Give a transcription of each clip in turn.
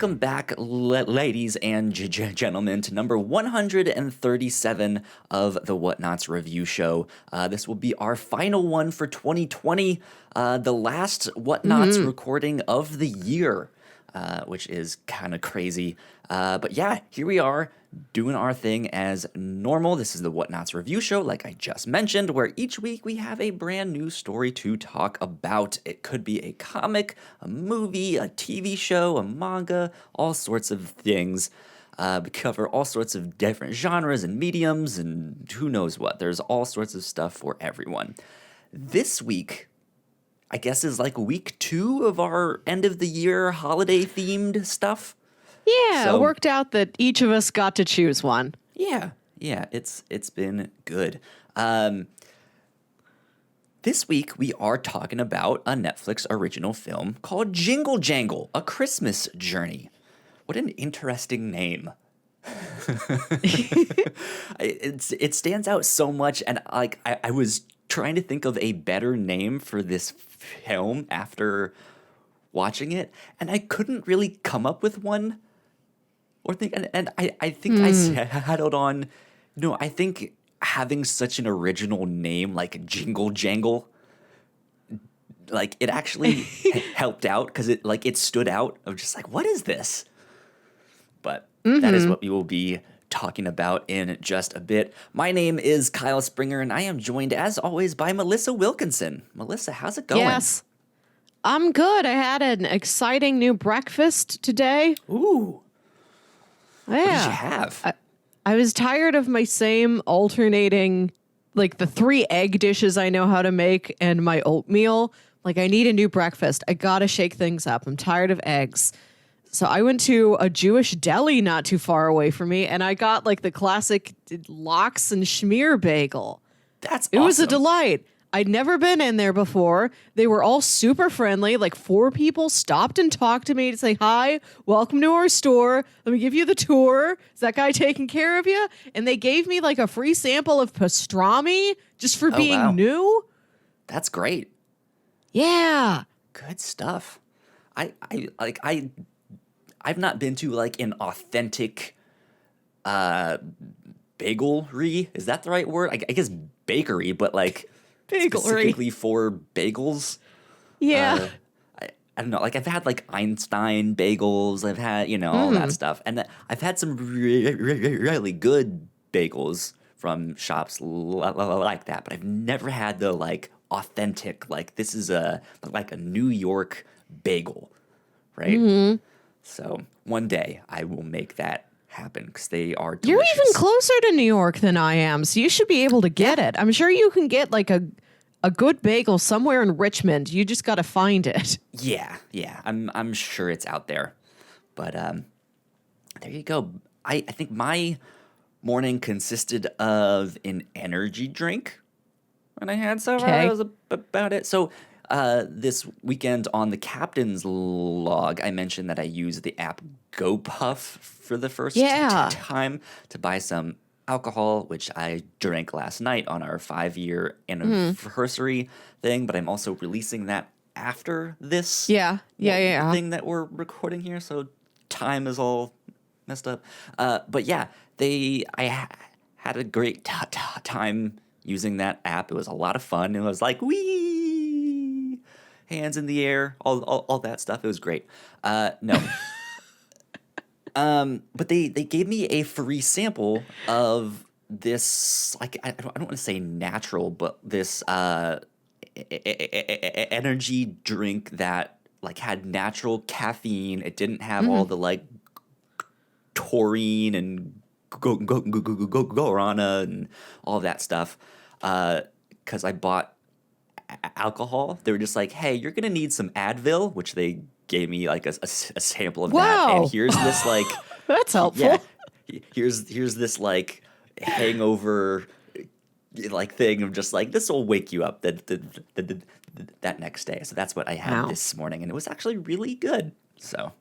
welcome back, ladies and gentlemen, to number 137 of the Whatnauts review show. This will be our final one for 2020, the last Whatnauts recording of the year, which is kind of crazy. But yeah, here we are, doing our thing as normal. This is the Whatnauts review show, like I just mentioned, where each week we have a brand new story to talk about. It could be a comic, a movie, a TV show, a manga, all sorts of things. We cover all sorts of different genres and mediums and who knows what. There's all sorts of stuff for everyone. This week, I guess, is like week 2 of our end of the year holiday themed stuff. Yeah, So- it worked out that each of us got to choose one. Yeah, it's been good. This week we are talking about a Netflix original film called Jingle Jangle: A Christmas Journey. What an interesting name. It stands out so much, and I was trying to think of a better name for this film after watching it, and I couldn't really come up with one. Or think, and I think I settled on, I think having such an original name like Jingle Jangle, like it actually helped out because it stood out of just like, what is this? But that is what we will be talking about in just a bit. My name is Kyle Springer, and I am joined as always by Melissa Wilkinson. Melissa, how's it going? Yes, I'm good. I had an exciting new breakfast today. Ooh. Yeah. What did you have? I was tired of my same alternating, like the 3 egg dishes I know how to make and my oatmeal. Like, I need a new breakfast. I gotta shake things up. I'm tired of eggs. So I went to a Jewish deli not too far away from me, and I got like the classic lox and schmear bagel. That's It was a awesome. delight. I'd never been in there before. They were all super friendly. Like 4 people stopped and talked to me to say, hi, welcome to our store. Let me give you the tour. Is that guy taking care of you? And they gave me like a free sample of pastrami just for being wow. new. That's great. Yeah. Good stuff. I've not been to like an authentic bagelry. Is that the right word? I guess bakery, but like Bagelry. specifically for bagels. Yeah. I don't know. Like I've had like Einstein bagels. I've had all that stuff, and I've had some really good bagels from shops like that. But I've never had the like authentic. Like this is a New York bagel, right? So one day I will make that happen because they are delicious. You're even closer to New York than I am, so you should be able to get it. I'm sure you can get like a good bagel somewhere in Richmond. You just got to find it. Yeah. I'm sure it's out there. But there you go. I think my morning consisted of an energy drink when I had so Okay. that was about it. So this weekend on the captain's log, I mentioned that I used the app GoPuff for the first time to buy some alcohol, which I drank last night on our 5-year anniversary thing. But I'm also releasing that after this Yeah. thing that we're recording here. So time is all messed up. But yeah, I had a great time using that app. It was a lot of fun. It was like, wee, hands in the air, all that stuff. It was great. No. But they gave me a free sample of this, like, I don't want to say natural, but this energy drink that like had natural caffeine. It didn't have all the like taurine and guarana and all that stuff. Because I bought alcohol. They were just like, hey, you're gonna need some Advil, which they gave me like a sample of that. Wow. And here's this like That's helpful. yeah, here's this like hangover like thing of just like, this will wake you up that next day. So that's what I had this morning, and it was actually really good. So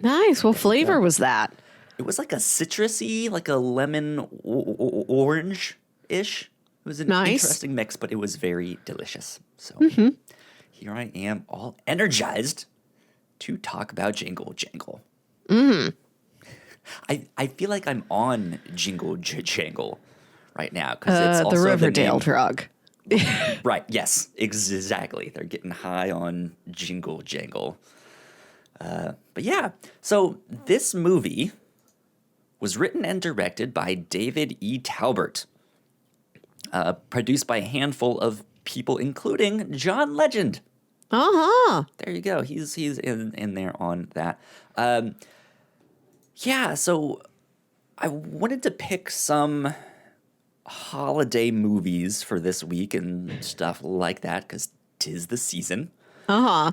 Nice. What flavor was that? it was like a citrusy, like a lemon orange-ish. It was an interesting mix, but it was very delicious. So here I am, all energized to talk about Jingle Jangle. I feel like I'm on Jingle Jangle right now because it's also The Riverdale name. drug. Right. Yes. Exactly. They're getting high on Jingle Jangle. But yeah. So this movie was written and directed by David E. Talbert. Produced by a handful of people, including John Legend. Uh-huh. There you go. He's in there on that. Yeah, so I wanted to pick some holiday movies for this week and stuff like that because 'tis the season. Uh-huh.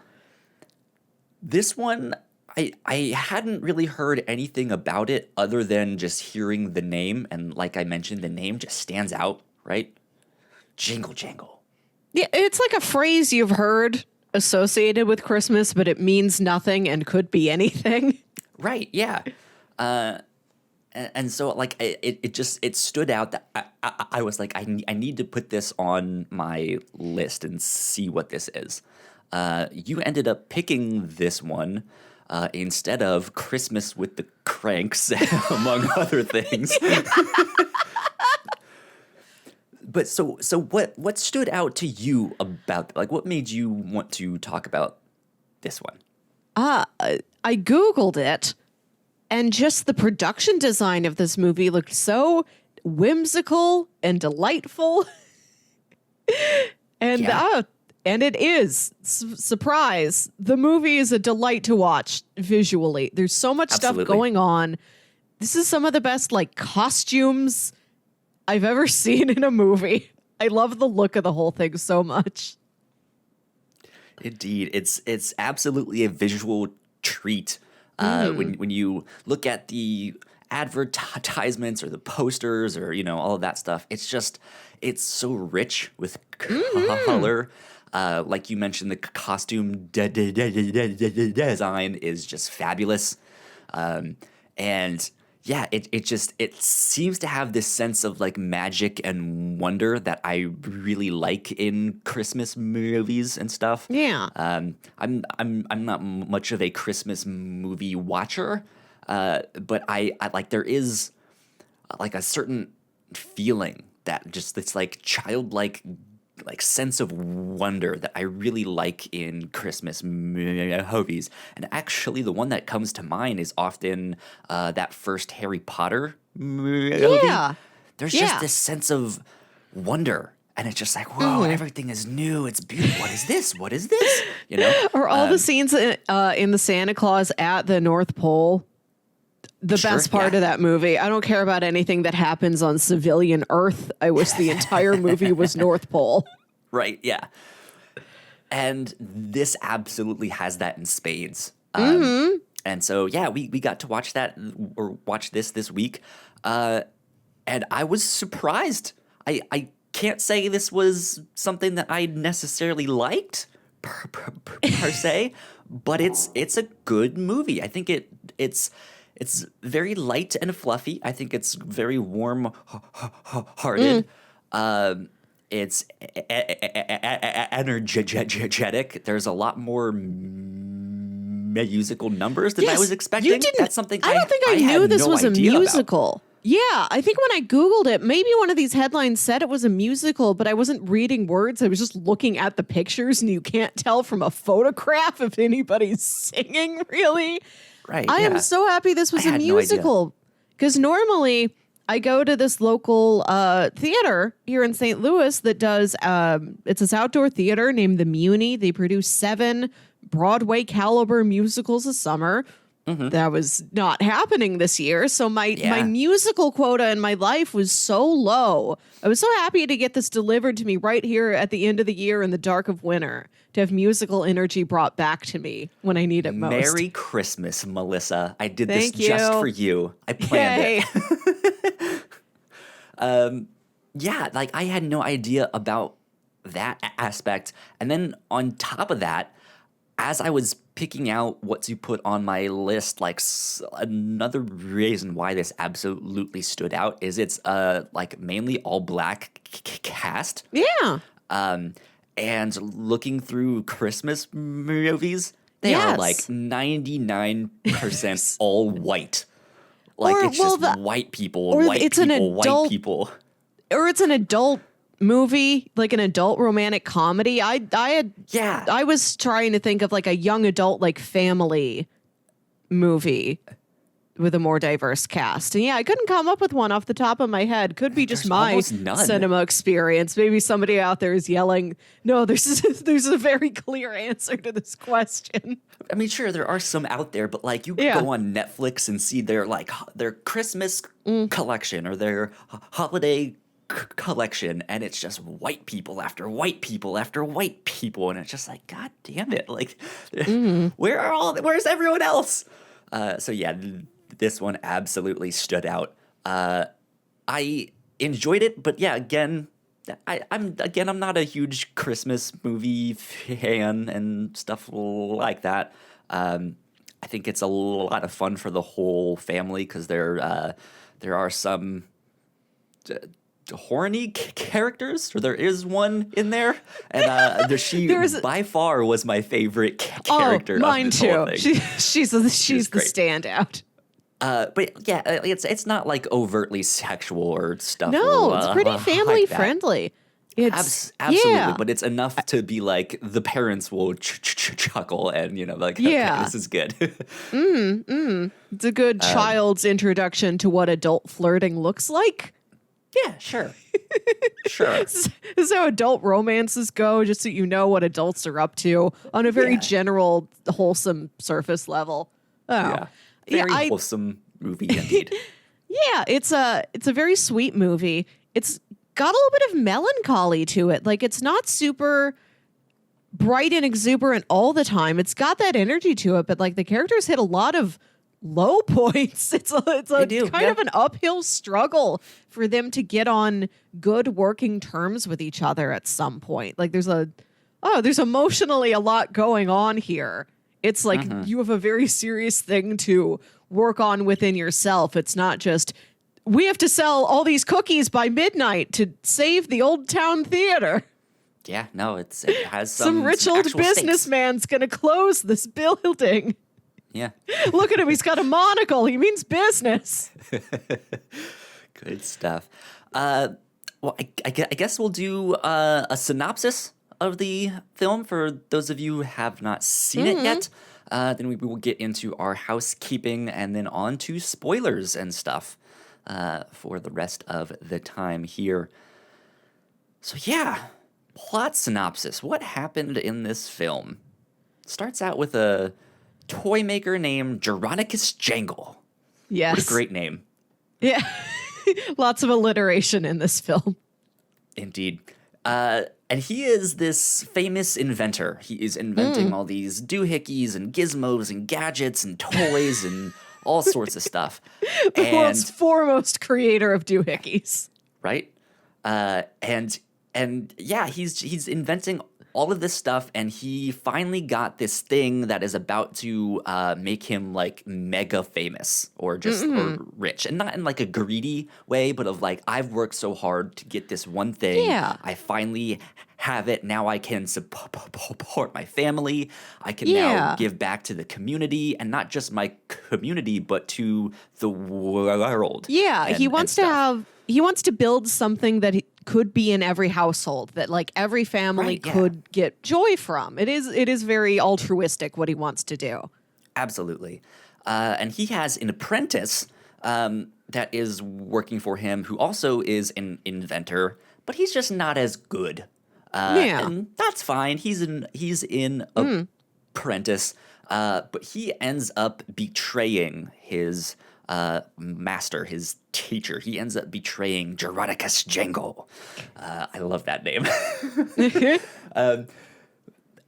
This one, I hadn't really heard anything about it other than just hearing the name. And like I mentioned, the name just stands out, right? Jingle Jangle. Yeah, it's like a phrase you've heard associated with Christmas, but it means nothing and could be anything. Right, yeah. And so like it stood out that I was like I need to put this on my list and see what this is. You ended up picking this one instead of Christmas with the Cranks, among other things. But so what stood out to you about, like, what made you want to talk about this one? I Googled it, and just the production design of this movie looked so whimsical and delightful. And Yeah. and it is. Surprise. The movie is a delight to watch visually. There's so much Absolutely. stuff going on. This is some of the best like costumes I've ever seen in a movie. I love the look of the whole thing so much. Indeed, it's absolutely a visual treat. When you look at the advertisements or the posters or all of that stuff, it's so rich with color. Like you mentioned, the costume design is just fabulous, and yeah, it seems to have this sense of like magic and wonder that I really like in Christmas movies and stuff. Yeah. I'm not much of a Christmas movie watcher, but I like, there is like a certain feeling that just, it's like childlike, like sense of wonder that I really like in Christmas movies. And actually the one that comes to mind is often that first Harry Potter movie. Yeah. There's Yeah. just this sense of wonder. And it's just like, whoa, everything is new. It's beautiful. What is this? What is this? Or all the scenes in the Santa Claus at the North Pole. The Sure, best part yeah. of that movie. I don't care about anything that happens on civilian Earth. I wish the entire movie was North Pole. Right, yeah. And this absolutely has that in spades. And so, yeah, we got to watch that, or watch this week. And I was surprised. I can't say this was something that I necessarily liked per se, but it's a good movie. I think it's very light and fluffy. I think it's very warm-hearted. It's energetic. There's a lot more musical numbers than I Yes, was expecting. you didn't- That's something I don't think I had knew this no was a idea about. musical. Yeah, I think when I Googled it, maybe one of these headlines said it was a musical, but I wasn't reading words. I was just looking at the pictures, and you can't tell from a photograph if anybody's singing, really. Right. I yeah. am so happy this was I a had no idea. musical, because normally I go to this local theater here in St. Louis that does, it's this outdoor theater named the Muni. They produce 7 Broadway caliber musicals a summer. That was not happening this year. So my musical quota in my life was so low. I was so happy to get this delivered to me right here at the end of the year in the dark of winter, to have musical energy brought back to me when I need it most. Merry Christmas, Melissa. I did Thank this just you. for you. I planned Yay. it. Yeah, like I had no idea about that aspect. And then on top of that, as I was picking out what to put on my list, like another reason why this absolutely stood out is it's like mainly all black cast. Yeah. And looking through Christmas movies, They are Yes. like 99% all white. Like Or, it's well, just white people, or white it's an people, white adult- people. Or it's an adult movie, like an adult romantic comedy. Yeah. I was trying to think of like a young adult like family movie with a more diverse cast. And yeah, I couldn't come up with one off the top of my head. Could be just There's my almost none. cinema experience. Maybe somebody out there is yelling, no, there's a very clear answer to this question. I mean, sure, there are some out there, but like you could Yeah. go on Netflix and see their Christmas collection or their holiday collection, and it's just white people after white people after white people, and it's just like, God damn it! Like, where's everyone else? So yeah, this one absolutely stood out. I enjoyed it, but yeah, again, I'm not a huge Christmas movie fan and stuff like that. I think it's a lot of fun for the whole family because there are some horny characters, or there is one in there, and she by far was my favorite character. Mine of this too. whole thing. She's the great. standout. But yeah, it's not like overtly sexual or stuff. No, it's pretty like family that. friendly. It's Absolutely, yeah. but it's enough to be like the parents will chuckle and like, Yeah. okay, this is good. It's a good child's introduction to what adult flirting looks like. Yeah, sure, sure. This is how adult romances go, just so you know what adults are up to on a very Yeah. general, wholesome surface level. Oh, Yeah, very wholesome movie indeed. Yeah, it's a very sweet movie. It's got a little bit of melancholy to it. Like, it's not super bright and exuberant all the time. It's got that energy to it, but like the characters hit a lot of low points. It's a kind of an uphill struggle for them to get on good working terms with each other at some point. Like there's emotionally a lot going on here. It's like you have a very serious thing to work on within yourself. It's not just, we have to sell all these cookies by midnight to save the Old Town Theater. Yeah, no, it has Some rich old actual stakes. businessman's going to close this building. Yeah. Look at him. He's got a monocle. He means business. Good stuff. Well, I guess we'll do a synopsis of the film for those of you who have not seen it yet. Then we will get into our housekeeping and then on to spoilers and stuff for the rest of the time here. So yeah, plot synopsis. What happened in this film? Starts out with a toymaker named Jeronicus Jangle. Yes. What a great name. Yeah. Lots of alliteration in this film. Indeed. And he is this famous inventor. He is inventing all these doohickeys and gizmos and gadgets and toys and all sorts of stuff. The world's foremost creator of doohickeys. Right? And yeah, he's inventing all of this stuff, and he finally got this thing that is about to make him like mega famous or just or rich, and not in like a greedy way, but of like, I've worked so hard to get this one thing. Yeah. I finally have it. Now I can support my family. I can now give back to the community, and not just my community, but to the world. Yeah, he wants to build something that could be in every household, that like every family could get joy from. It is very altruistic what he wants to do. Absolutely. And he has an apprentice that is working for him who also is an inventor, but he's just not as good. And that's fine. He's in apprentice, but he ends up betraying his master, his teacher. He ends up betraying Jeronicus Jangle. I love that name.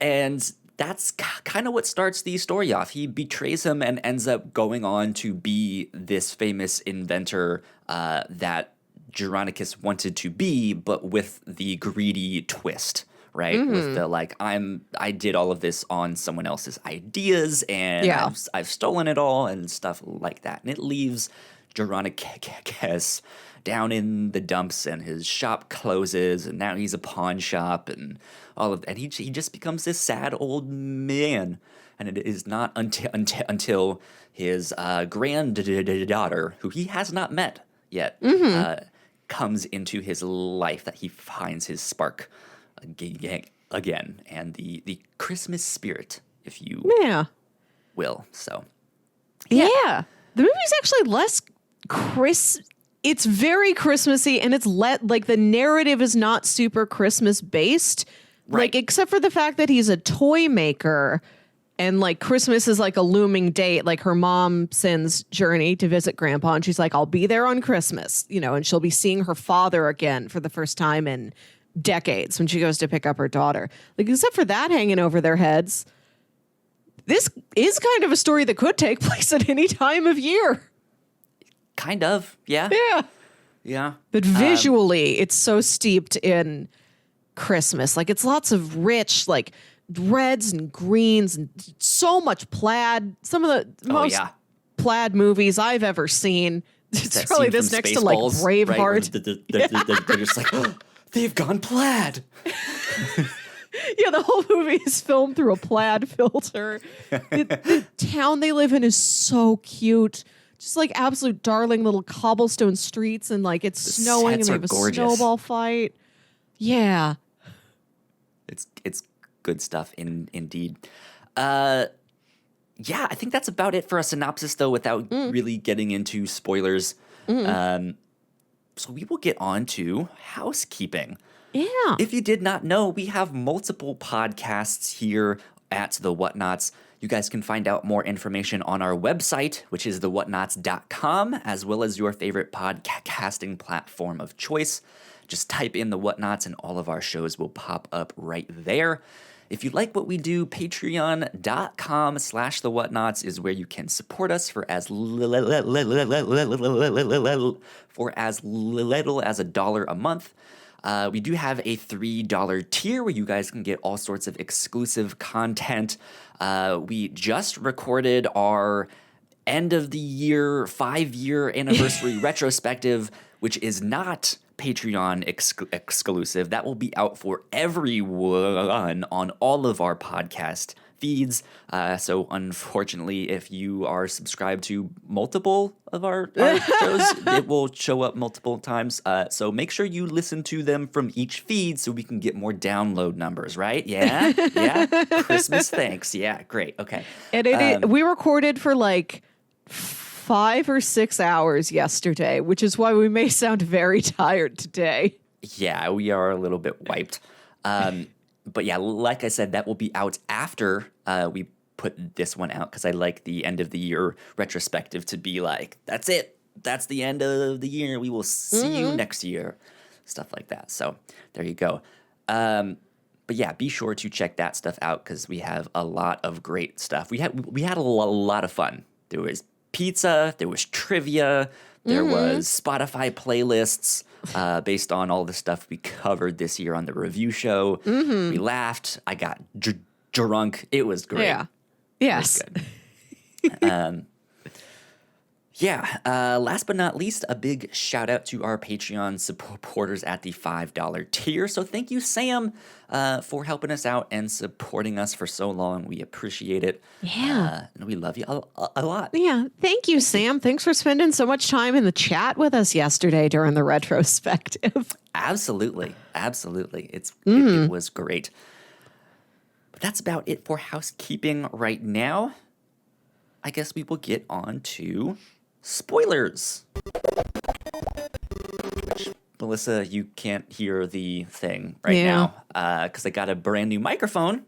And that's kind of what starts the story off. He betrays him and ends up going on to be this famous inventor that Jeronicus wanted to be, but with the greedy twist, right? With the like, I did all of this on someone else's ideas, and I've stolen it all and stuff like that. And it leaves Jeronicus down in the dumps, and his shop closes, and now he's a pawn shop and all of that. And he just becomes this sad old man. and it is not until his granddaughter, who he has not met yet, comes into his life that he finds his spark again, and the Christmas spirit, if you will. So, yeah. The movie's actually less it's very Christmassy, and it's like the narrative is not super Christmas based, Right. like except for the fact that he's a toy maker, and like Christmas is like a looming date. Like her mom sends Journey to visit Grandpa, and she's like, "I'll be there on Christmas," and she'll be seeing her father again for the first time in decades when she goes to pick up her daughter. Like except for that hanging over their heads, this is kind of a story that could take place at any time of year. kind of, yeah. Yeah. But visually, it's so steeped in Christmas. Like it's lots of rich, like reds and greens and so much plaid. Some of the most plaid movies I've ever seen. It's probably this next to like Braveheart. Right? They're just like, oh, they've gone plaid. Yeah, the whole movie is filmed through a plaid filter. The town they live in is so cute. Just like absolute darling little cobblestone streets, and like it's snowing and they have a snowball fight. Yeah. It's good stuff indeed. Yeah, I think that's about it for a synopsis though, without really getting into spoilers. So we will get on to housekeeping. Yeah. If you did not know, we have multiple podcasts here at the Whatnauts. You guys can find out more information on our website, which is thewhatnauts.com, as well as your favorite podcasting platform of choice. Just type in the Whatnauts and all of our shows will pop up right there. If you like what we do, patreon.com/thewhatnauts is where you can support us for as little as $1 a month. We do have a $3 tier where you guys can get all sorts of exclusive content. We just recorded our end of the year 5-year anniversary retrospective, which is not Patreon exclusive. That will be out for everyone on all of our podcast feeds. So unfortunately, if you are subscribed to multiple of our shows, it will show up multiple times. So make sure you listen to them from each feed so we can get more download numbers, right? Yeah? Yeah? Christmas thanks. Yeah, great. Okay. And we recorded for like 5 or 6 hours yesterday, which is why we may sound very tired today. Yeah, we are a little bit wiped. But yeah, like I said, that will be out after we put this one out, because I like the end of the year retrospective to be like, that's it. That's the end of the year. We will see you next year. Stuff like that. So there you go. But yeah, be sure to check that stuff out because we have a lot of great stuff. We had a lot of fun. There was pizza. There was trivia. There was Spotify playlists based on all the stuff we covered this year on the review show. We laughed. I got drunk. It was great. Yeah. Yes. It was good. Last but not least, a big shout out to our Patreon supporters at the $5 tier. So thank you, Sam, for helping us out and supporting us for so long. We appreciate it. Yeah. And we love you a lot. Yeah. Thank you, Sam. Thanks for spending so much time in the chat with us yesterday during the retrospective. Absolutely. It was great. But that's about it for housekeeping right now. I guess we will get on to spoilers. Which, Melissa, you can't hear the thing right now because I got a brand new microphone.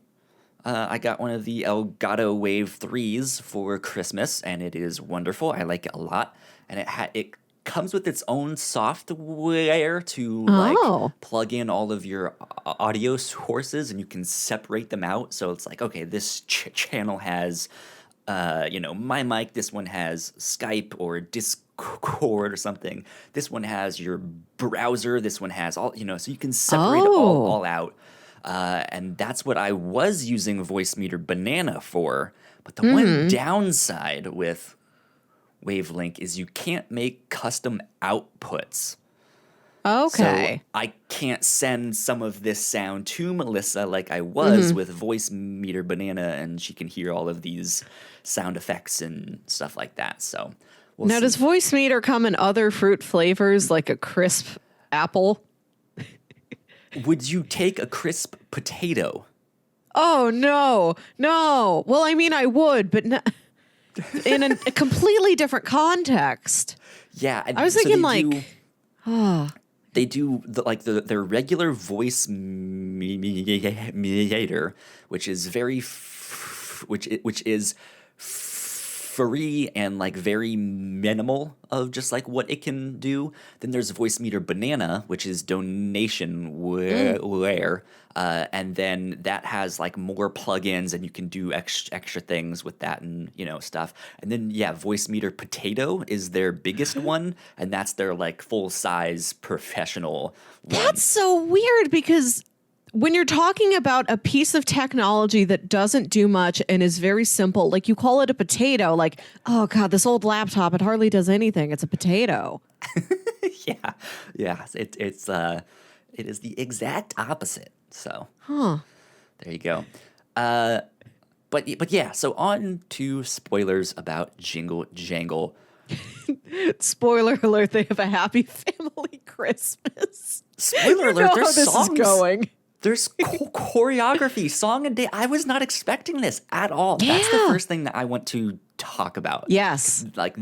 I got one of the Elgato Wave 3s for Christmas, and it is wonderful. I like it a lot. And it comes with its own software to like plug in all of your audio sources, and you can separate them out. So it's like, okay, this channel has my mic, this one has Skype or Discord or something. This one has your browser, this one has all, so you can separate it all out. And that's what I was using Voicemeeter Banana for. But the one downside with Wavelink is you can't make custom outputs. Okay. So I can't send some of this sound to Melissa like I was with Voice Meter Banana, and she can hear all of these sound effects and stuff like that. So we'll Now, see. does Voice Meter come in other fruit flavors like a crisp apple? Would you take a crisp potato? Oh, no. No. Well, I mean, I would, but in a completely different context. Yeah, I was thinking like, they do their regular voice meter, which is which is free and like very minimal of just like what it can do. Then there's Voice Meter Banana, which is donation where, and then that has like more plugins and you can do extra things with that and stuff. And then Voice Meter Potato is their biggest one, and that's their like full size professional one. that's so weird because when you're talking about a piece of technology that doesn't do much and is very simple, like you call it a potato, like, oh God, this old laptop, it hardly does anything. It's a potato. Yeah. It is the exact opposite. So, there you go. But yeah, so on to spoilers about Jingle Jangle. Spoiler alert, they have a happy family Christmas. Spoiler alert, How there's this songs. is going. There's choreography, song and dance. I was not expecting this at all. That's the first thing that I want to talk about. Yes. Like,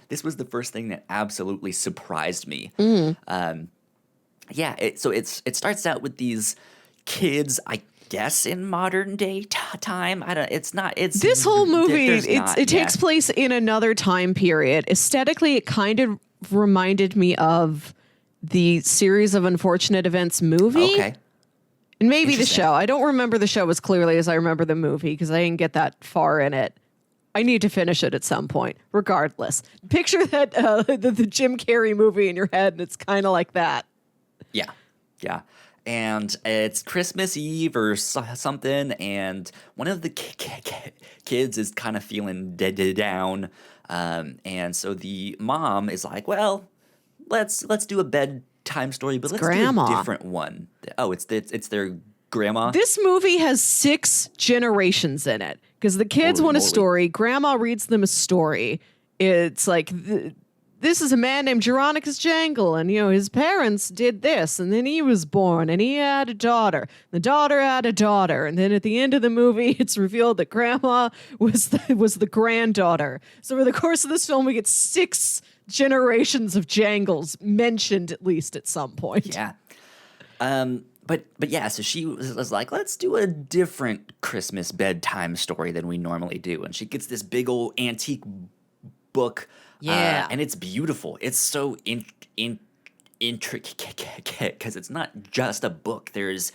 this was the first thing that absolutely surprised me. So it starts out with these kids, I guess, in modern day time. This whole movie, it takes place in another time period. Aesthetically, it kind of reminded me of the Series of Unfortunate Events movie. Okay. And maybe the show. I don't remember the show as clearly as I remember the movie because I didn't get that far in it. I need to finish it at some point. Regardless, picture that the Jim Carrey movie in your head, and it's kind of like that. Yeah. And it's Christmas Eve or something, and one of the kids is kind of feeling down, and so the mom is like, "Well, let's do a bedtime story, but let's grandma. do a different one." Oh, it's their grandma. This movie has 6 generations in it because the kids Holy want a moly. story. Grandma reads them a story. It's like, this is a man named Jeronicus Jangle, and his parents did this, and then he was born, and he had a daughter. The daughter had a daughter, and then at the end of the movie, it's revealed that Grandma was the granddaughter. So over the course of this film, we get 6 generations of Jangles mentioned at least at some point. Yeah. But yeah, so she was like, let's do a different Christmas bedtime story than we normally do. And she gets this big old antique book. Yeah. And it's beautiful. It's so intricate because it's not just a book. There's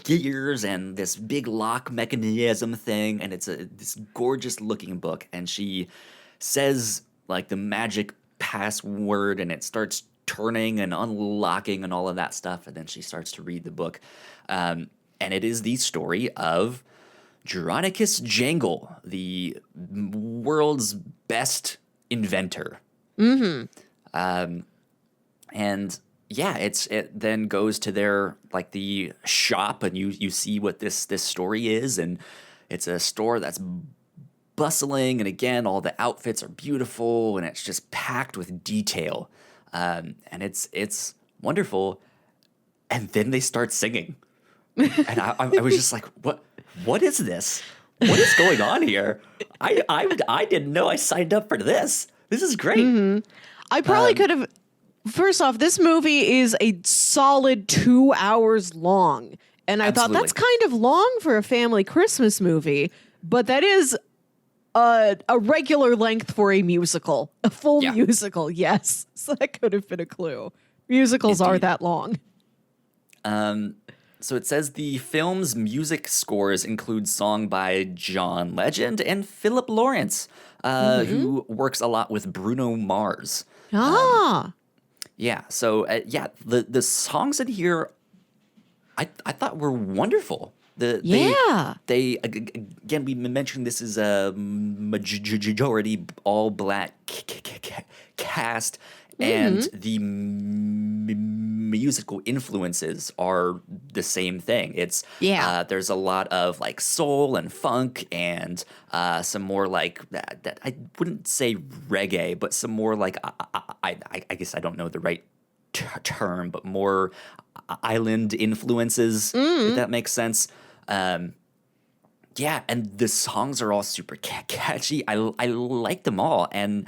gears and this big lock mechanism thing. And it's this gorgeous looking book. And she says like the magic password and it starts turning and unlocking and all of that stuff, and then she starts to read the book, and it is the story of Jeronicus Jangle, the world's best inventor. And it then goes to their like the shop, and you see what this story is, and it's a store that's bustling, and again all the outfits are beautiful, and it's just packed with detail. And it's wonderful, and then they start singing, and I was just like, what is this? What is going on here? I didn't know I signed up for this. This is great. I probably could have. First off, this movie is a solid 2 hours long, and I thought that's kind of long for a family Christmas movie, but that is a regular length for a musical, a full musical, yes. So that could have been a clue. Musicals are that long. So it says the film's music scores include song by John Legend and Philip Lawrence, who works a lot with Bruno Mars. Yeah, so the songs in here, I thought were wonderful. They again, we mentioned this is a majority all black cast, and the musical influences are the same thing. It's there's a lot of like soul and funk and some more like that I wouldn't say reggae, but some more like I guess I don't know the right term, but more island influences, if that makes sense. Yeah, and the songs are all super catchy. I like them all, and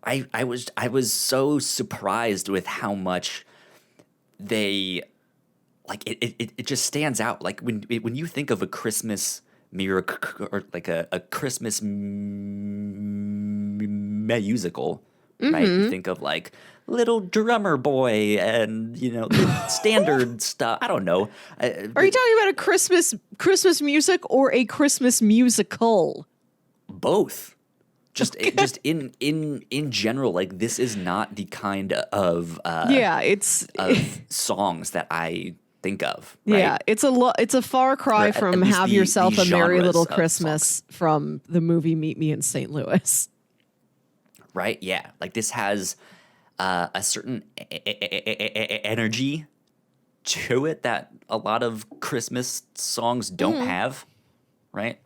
I was so surprised with how much they like it just stands out. Like when you think of a Christmas miracle or like a Christmas musical, right? You think of like Little Drummer Boy and the standard stuff. I don't know. Are you talking about a Christmas music or a Christmas musical? Both. Just in general, like this is not the kind of of songs that I think of. Right? Yeah, it's a far cry from "Have Yourself a Merry Little Christmas" from the movie Meet Me in St. Louis. Right? Yeah, like this has a certain energy to it that a lot of Christmas songs don't have. Right?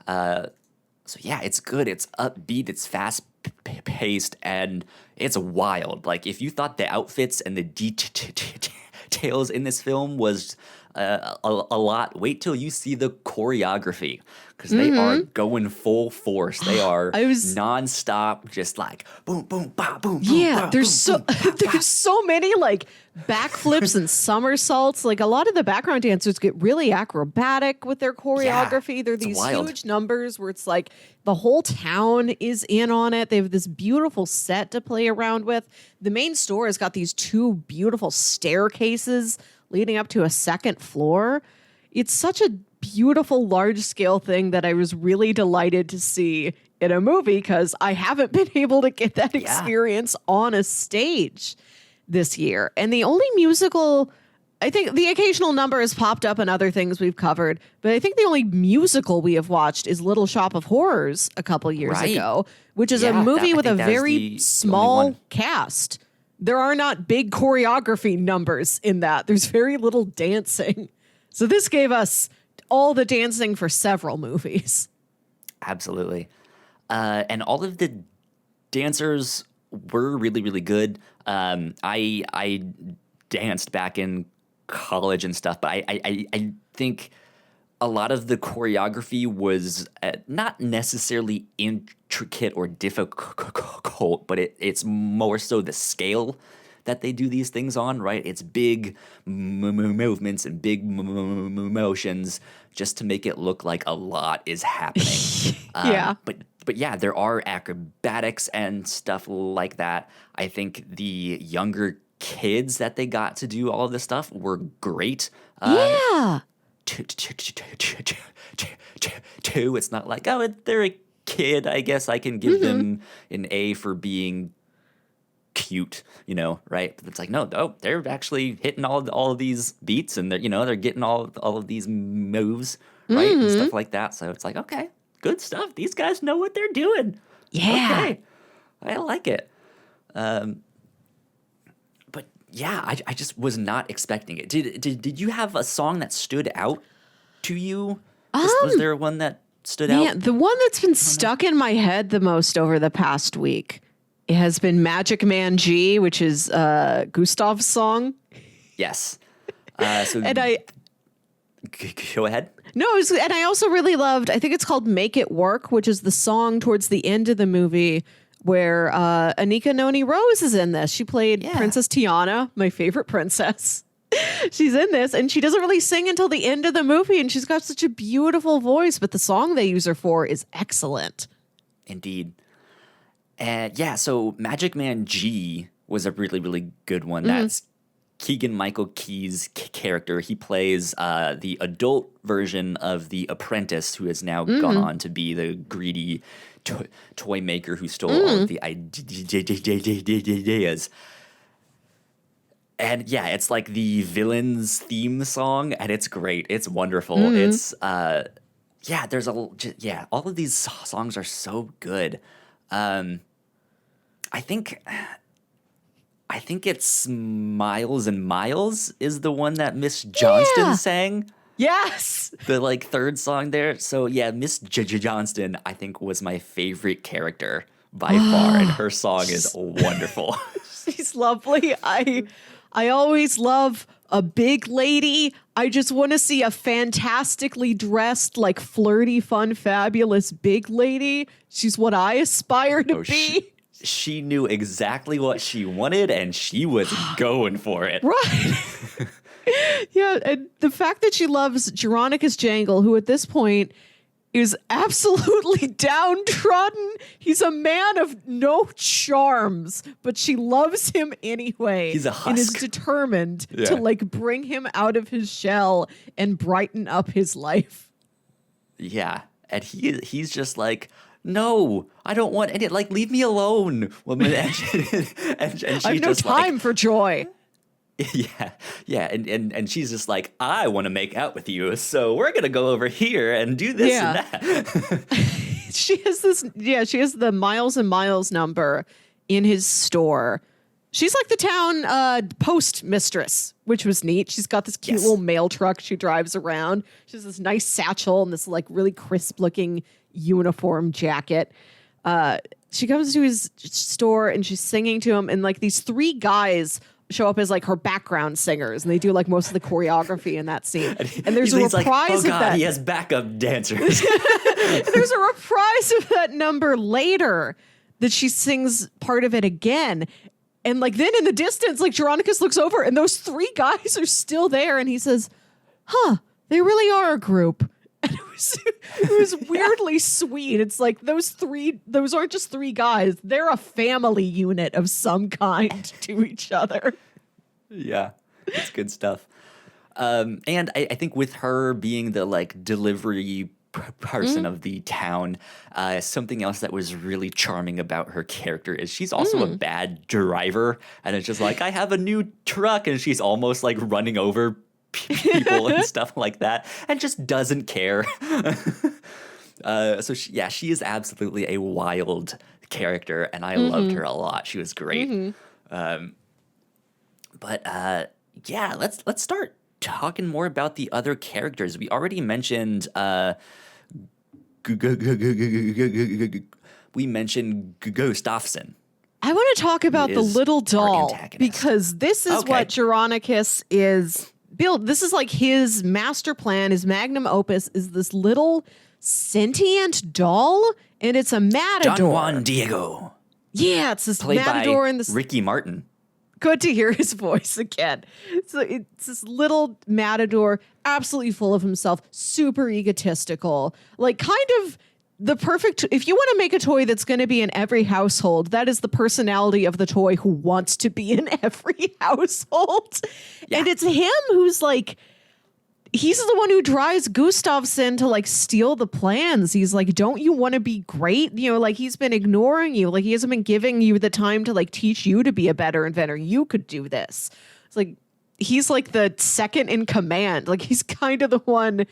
So yeah, it's good. It's upbeat. It's fast paced, and it's wild. Like if you thought the outfits and the details in this film was a lot, wait till you see the choreography because they are going full force. They are nonstop, just like boom, boom, ba, boom. Yeah, boom, there's boom, boom, there's so many like backflips and somersaults. Like a lot of the background dancers get really acrobatic with their choreography. Yeah, They're these wild. huge numbers where it's like the whole town is in on it. They have this beautiful set to play around with. The main store has got these two beautiful staircases leading up to a second floor. It's such a beautiful large scale thing that I was really delighted to see in a movie because I haven't been able to get that experience on a stage this year. And the only musical, I think the occasional number has popped up in other things we've covered, but I think the only musical we have watched is Little Shop of Horrors a couple years ago, which is a movie with a very small cast. There are not big choreography numbers in that. There's very little dancing. So this gave us all the dancing for several movies. Absolutely. And all of the dancers were really, really good. I danced back in college and stuff, but I think a lot of the choreography was not necessarily intricate or difficult, but it's more so the scale that they do these things on, right? It's big movements and big motions just to make it look like a lot is happening. Yeah. But yeah, there are acrobatics and stuff like that. I think the younger kids that they got to do all of this stuff were great. Yeah. Two, it's not like, oh, they're a kid. I guess I can give them an A for being cute, right? But it's like, no, they're actually hitting all of these beats, and they're getting all of these moves, right, and stuff like that. So it's like, okay, good stuff. These guys know what they're doing. Yeah, okay, I like it. But yeah, I just was not expecting it. Did you have a song that stood out to you? Was there one that stood out? Yeah, the one that's been stuck in my head the most over the past week has been Magic Man G, which is Gustav's song. Yes. And go ahead. No, and I also really loved, I think it's called Make It Work, which is the song towards the end of the movie where Anika Noni Rose is in this. She played Princess Tiana, my favorite princess. She's in this, and she doesn't really sing until the end of the movie, and she's got such a beautiful voice, but the song they use her for is excellent. Indeed. And yeah, so Magic Man G was a really, really good one. That's Keegan-Michael Key's character. He plays the adult version of the apprentice who has now gone on to be the greedy toy maker who stole all of the ideas. And yeah, it's like the villain's theme song, and it's great. It's wonderful. It's there's all of these songs are so good. I think I think it's Miles and Miles is the one that Miss Johnston sang. Yes. The like third song there. So yeah, Miss Johnston, I think, was my favorite character by far, and her song is wonderful. She's lovely. I always love a big lady. I just want to see a fantastically dressed, like flirty, fun, fabulous big lady. She's what I aspire to be. She knew exactly what she wanted, and she was going for it. Right. Yeah, and the fact that she loves Jeronicus Jangle, who at this point is absolutely downtrodden. He's a man of no charms, but she loves him anyway. He's a husk. And is determined to like bring him out of his shell and brighten up his life. Yeah, and he's just like, no, I don't want any. Like, leave me alone, woman. And she's I have no time for joy. Yeah, and she's just like, I want to make out with you, so we're gonna go over here and do this and that. She has the Miles and Miles number in his store. She's like the town post mistress, which was neat. She's got this cute little mail truck she drives around. She has this nice satchel and this like really crisp looking uniform jacket. She comes to his store and she's singing to him, and like these three guys show up as like her background singers, and they do like most of the choreography in that scene. And there's a reprise of that. He has backup dancers. There's a reprise of that number later that she sings part of it again. And like then in the distance, like Jeronicus looks over and those three guys are still there, and he says, huh, they really are a group. And it was weirdly sweet. It's like those aren't just three guys. They're a family unit of some kind to each other. Yeah, it's good stuff. And I think with her being the like delivery person of the town, something else that was really charming about her character is she's also a bad driver. And it's just like, I have a new truck, and she's almost like running over people and stuff like that, and just doesn't care. So she is absolutely a wild character, and I loved her a lot. She was great. But let's start talking more about the other characters. We already mentioned Gustafsson. I want to talk about the little doll, because this is what Jeronicus is built. This is like his master plan, his magnum opus is this little sentient doll, and it's a matador. Don Juan Diego. Yeah, it's this played matador by in this. Ricky Martin. Good to hear his voice again. So it's this little matador, absolutely full of himself, super egotistical, like kind of the perfect. If you want to make a toy that's going to be in every household, that is the personality of the toy who wants to be in every household. Yeah. And it's him who's like, he's the one who drives Gustafsson to like steal the plans. He's like, don't you want to be great? You know, like he's been ignoring you. Like he hasn't been giving you the time to like teach you to be a better inventor. You could do this. It's like, he's like the second in command. Like he's kind of the one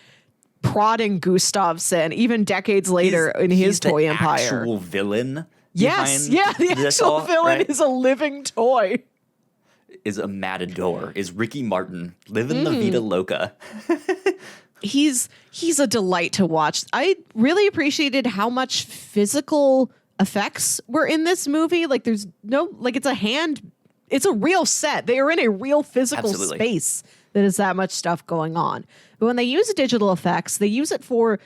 prodding Gustafsson even decades later in his toy empire. The actual villain. Yes. Yeah. The actual villain is a living toy. Is a matador, is Ricky Martin living the Vida Loca. He's a delight to watch. I really appreciated how much physical effects were in this movie. Like there's no, like it's a real set. They are in a real physical space that is that much stuff going on. But when they use digital effects, they use it for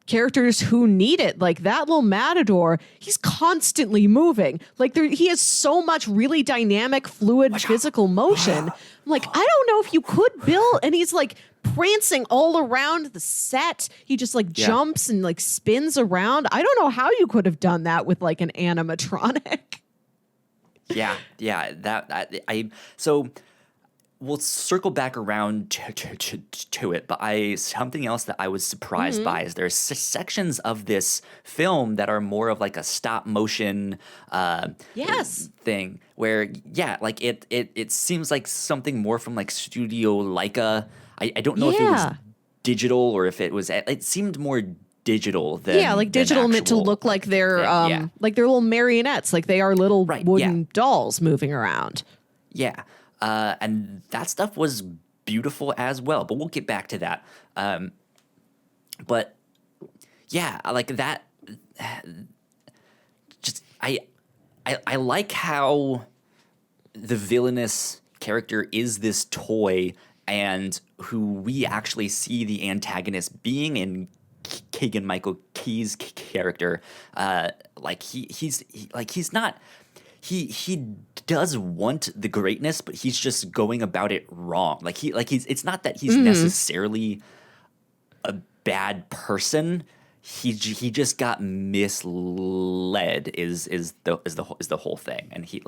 characters who need it. Like that little matador, he's constantly moving. Like he has so much really dynamic, fluid physical motion. I'm like, I don't know if you could build. And he's like prancing all around the set. He just like jumps and like spins around. I don't know how you could have done that with like an animatronic. So we'll circle back around to it, but something else that I was surprised by is there's sections of this film that are more of like a stop motion thing where like it seems like something more from like Studio Leica. I don't know if it was digital or if it seemed more digital than like digital meant to look like they're like they're little marionettes, like they are little wooden dolls moving around. Yeah. And that stuff was beautiful as well, but we'll get back to that. But yeah, like that. Just I like how the villainous character is this toy, and who we actually see the antagonist being in Keegan-Michael Key's character. He's not. He does want the greatness, but he's just going about it wrong. It's not that he's necessarily a bad person. He just got misled is the whole thing, and he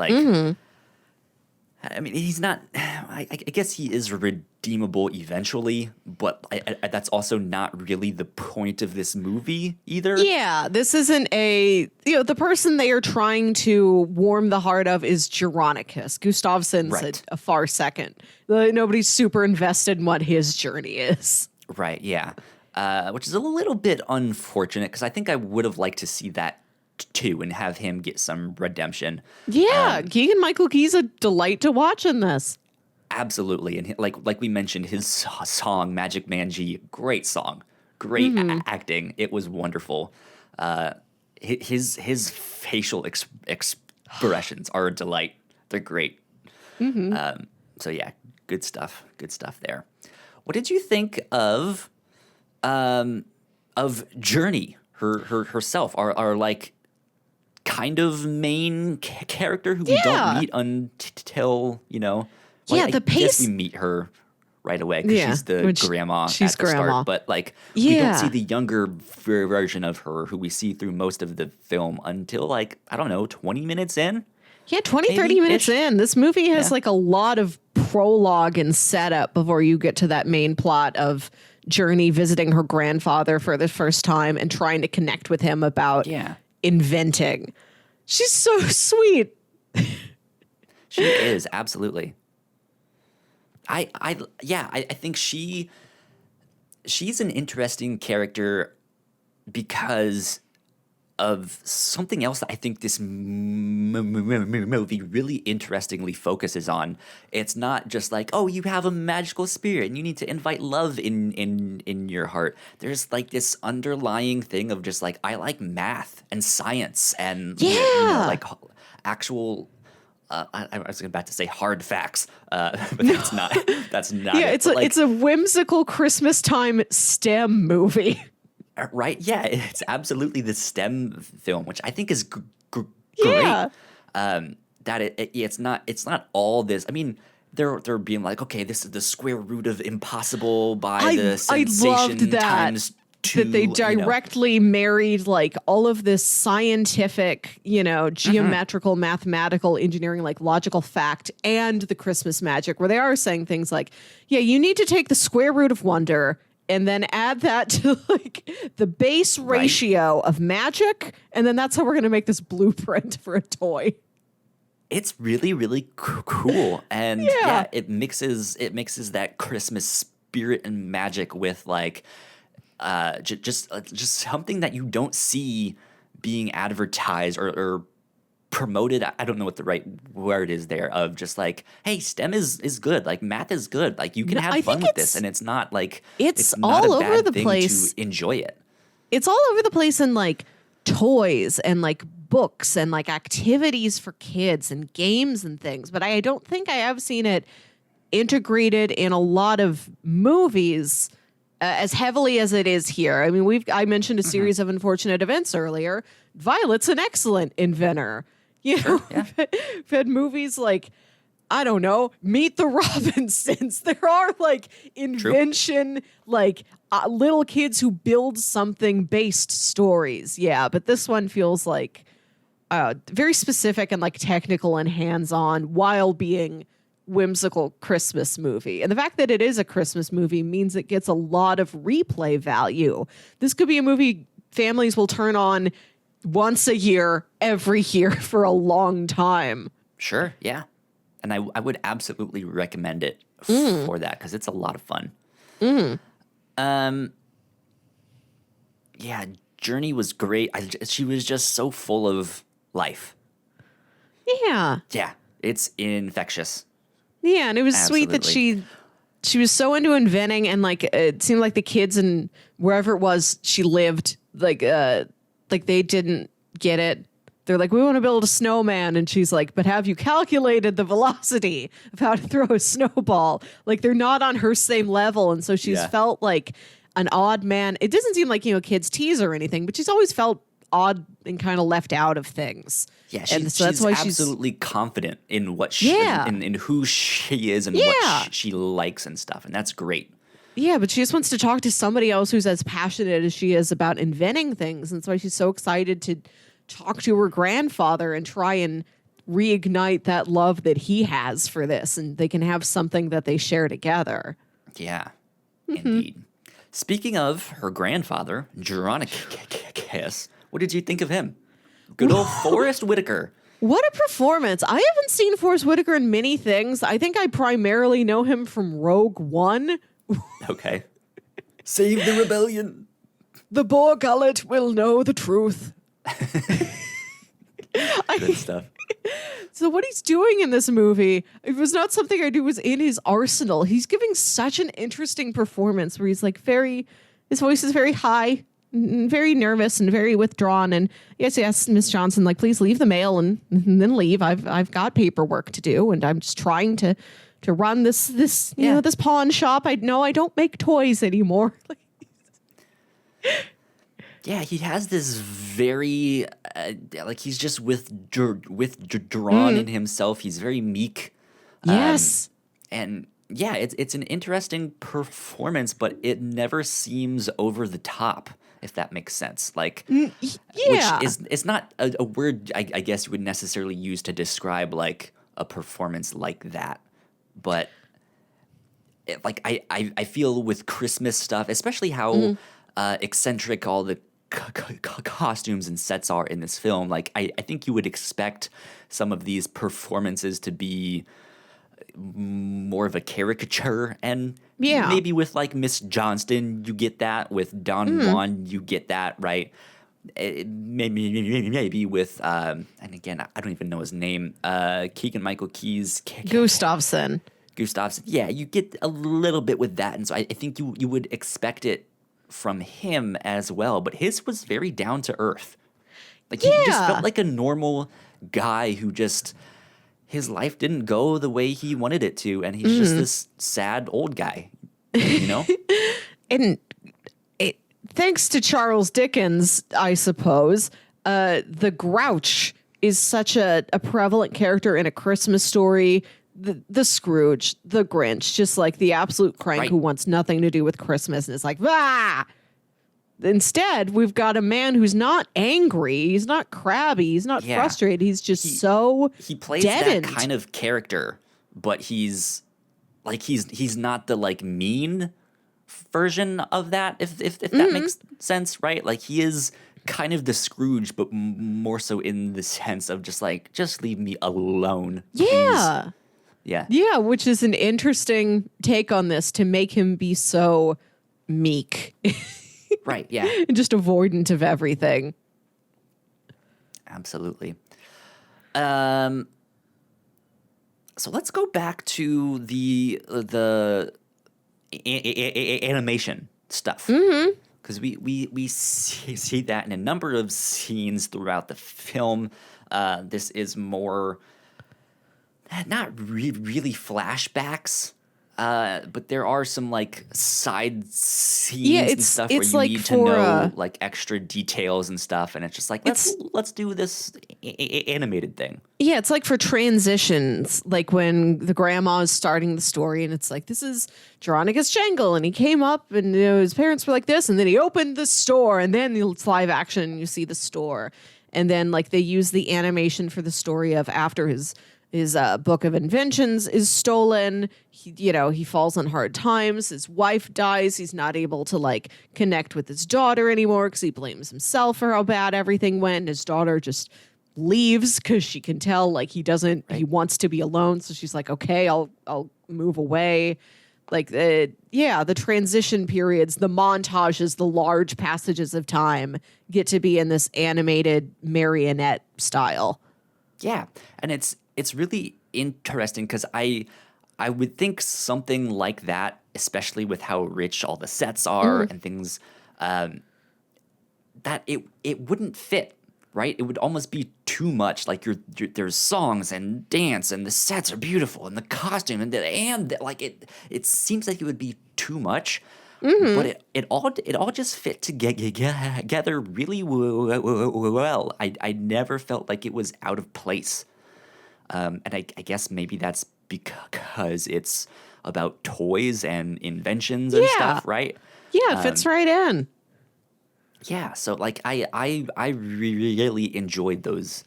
I mean, he's not. I guess he is redeemable eventually, but that's also not really the point of this movie either. Yeah, this isn't the person they are trying to warm the heart of is Jeronicus. Gustavson's Right. a far second. Nobody's super invested in what his journey is. Right, yeah. Which is a little bit unfortunate, because I think I would have liked to see that too and have him get some redemption. Yeah, Keegan-Michael Key's a delight to watch in this. Absolutely. And like we mentioned, his song, Magic Man G, great song. Great acting. It was wonderful. His facial expressions are a delight. They're great. So yeah, good stuff. Good stuff there. What did you think of Journey herself? Our like kind of main character who we don't meet until the pace. Yes, we meet her right away because she's the grandma she's at the grandma. start, but like we don't see the younger version of her who we see through most of the film until like, I don't know, 20 minutes in. Yeah, 20, 30 minutes in. This movie has like a lot of prologue and setup before you get to that main plot of Journey visiting her grandfather for the first time and trying to connect with him about inventing. She's so sweet. She is, absolutely. I think she's an interesting character because of something else that I think this movie really interestingly focuses on. It's not just like, oh, you have a magical spirit and you need to invite love in your heart. There's like this underlying thing of just like, I like math and science and like actual. I was about to say hard facts, but that's not. That's not. Yeah, it's a whimsical Christmas time STEM movie. Right? Yeah, it's absolutely the STEM film, which I think is great. Yeah. It's not all this. I mean, they're being like, okay, this is the square root of impossible by the sensation I loved that. times two. That they directly married like all of this scientific, geometrical, mathematical, engineering, like logical fact and the Christmas magic, where they are saying things like, yeah, you need to take the square root of wonder and then add that to like the base ratio of magic. And then that's how we're going to make this blueprint for a toy. It's really, really cool. And it mixes that Christmas spirit and magic with like, just something that you don't see being advertised or promoted. I don't know what the right word is there, of just like, hey, STEM is good, like math is good, like you can have fun with this, and it's not like it's not all a bad over the thing place to enjoy it. It's all over the place in like toys and like books and like activities for kids and games and things, but I don't think I have seen it integrated in a lot of movies as heavily as it is here. I mean, I mentioned a series of unfortunate events earlier. Violet's an excellent inventor. We've had movies like, I don't know, Meet the Robinsons. There are like invention, like little kids who build something based stories. Yeah, but this one feels like very specific and like technical and hands-on while being whimsical Christmas movie. And the fact that it is a Christmas movie means it gets a lot of replay value. This could be a movie families will turn on once a year, every year for a long time. Sure, yeah. And I would absolutely recommend it for that, because it's a lot of fun. Yeah, Journey was great. She was just so full of life. Yeah. Yeah, it's infectious. Yeah, and it was sweet that she was so into inventing, and like it seemed like the kids and wherever it was she lived, like they didn't get it. They're like, we want to build a snowman, and she's like, but have you calculated the velocity of how to throw a snowball? Like they're not on her same level, and so she's felt like an odd man. It doesn't seem like, kids tease her or anything, but she's always felt odd and kind of left out of things. Yeah, so that's why she's absolutely confident in what she, in who she is and what she likes and stuff, and that's great. Yeah, but she just wants to talk to somebody else who's as passionate as she is about inventing things, and that's why she's so excited to talk to her grandfather and try and reignite that love that he has for this, and they can have something that they share together. Yeah, indeed. Speaking of her grandfather, Jeronicus, what did you think of him? Good old Forrest Whitaker. What a performance. I haven't seen Forrest Whitaker in many things. I think I primarily know him from Rogue One. Okay. Save the rebellion. The boar gullet will know the truth. Good stuff. So what he's doing in this movie, it was not something I knew was in his arsenal. He's giving such an interesting performance where he's like his voice is very high, very nervous and very withdrawn. And yes, Miss Johnston, like, please leave the mail and then leave. I've got paperwork to do, and I'm just trying to run this this pawn shop. I don't make toys anymore. Yeah, he has this very, he's just withdrawn in himself. He's very meek. Yes. And yeah, it's an interesting performance, but it never seems over the top, if that makes sense. Like, which it's not a word I guess you would necessarily use to describe like a performance like that. But I feel with Christmas stuff, especially how eccentric all the costumes and sets are in this film, like I think you would expect some of these performances to be more of a caricature, and maybe with like Miss Johnston you get that, with Don Juan you get that, right? Maybe with and again I don't even know his name, Keegan-Michael Gustafson. Yeah, you get a little bit with that, and so I think you would expect it from him as well, but his was very down to earth. Like he just felt like a normal guy who just, his life didn't go the way he wanted it to, and he's just this sad old guy, And thanks to Charles Dickens, I suppose, the Grouch is such a prevalent character in A Christmas Story. The Scrooge, the Grinch, just like the absolute crank who wants nothing to do with Christmas and is like, ah! Instead, we've got a man who's not angry, he's not crabby, he's not frustrated, he's just he plays deadened. That kind of character, but he's not the like mean version of that, if that makes sense, right? Like he is kind of the Scrooge, but more so in the sense of just leave me alone. Yeah. Please. Yeah. Yeah, which is an interesting take on this, to make him be so meek. Right, yeah. And just avoidant of everything. Absolutely. So let's go back to the animation stuff. Because we see that in a number of scenes throughout the film. This is more... not really flashbacks, but there are some like side scenes and stuff where you like need to know like extra details and stuff, and it's just like let's do this animated thing. Yeah, it's like for transitions, like when the grandma is starting the story, and it's like, this is Jeronicus Jangle, and he came up, and his parents were like this, and then he opened the store, and then it's live action, and you see the store, and then like they use the animation for the story of after his book of inventions is stolen. He falls on hard times. His wife dies. He's not able to like connect with his daughter anymore because he blames himself for how bad everything went. His daughter just leaves because she can tell like he wants to be alone. So she's like, okay, I'll move away. Like the transition periods, the montages, the large passages of time get to be in this animated marionette style. Yeah, and it's really interesting because I I would think something like that, especially with how rich all the sets are and things, that it wouldn't fit, right? It would almost be too much. Like there's songs and dance and the sets are beautiful and the costume like it seems like it would be too much. But it all just fit together really well. I never felt like it was out of place. And I guess maybe that's because it's about toys and inventions and stuff, right? Yeah, it fits right in. Yeah, so like I really enjoyed those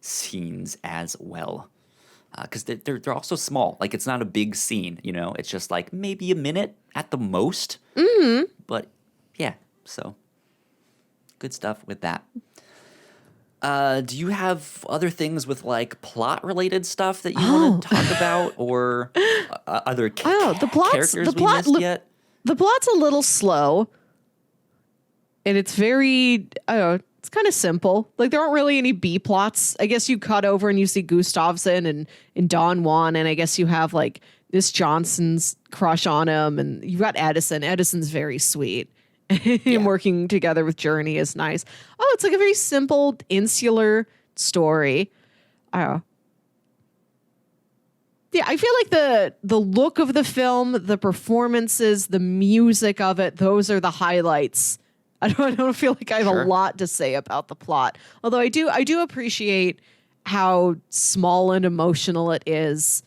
scenes as well. Because they're also small. Like, it's not a big scene, you know? It's just like maybe a minute at the most. But yeah, so good stuff with that. Do you have other things with like plot related stuff that you want to talk about, or other characters we missed yet? The plot's a little slow, and it's very it's kind of simple. Like, there aren't really any B plots. I guess you cut over and you see Gustafsson and Don Juan, and I guess you have like this Johnston's crush on him, and you've got Edison. Edison's very sweet. And working together with Journey is nice. Oh, it's like a very simple, insular story. Yeah, I feel like the look of the film, the performances, the music of it, those are the highlights. I don't feel like I have a lot to say about the plot. Although I do appreciate how small and emotional it is.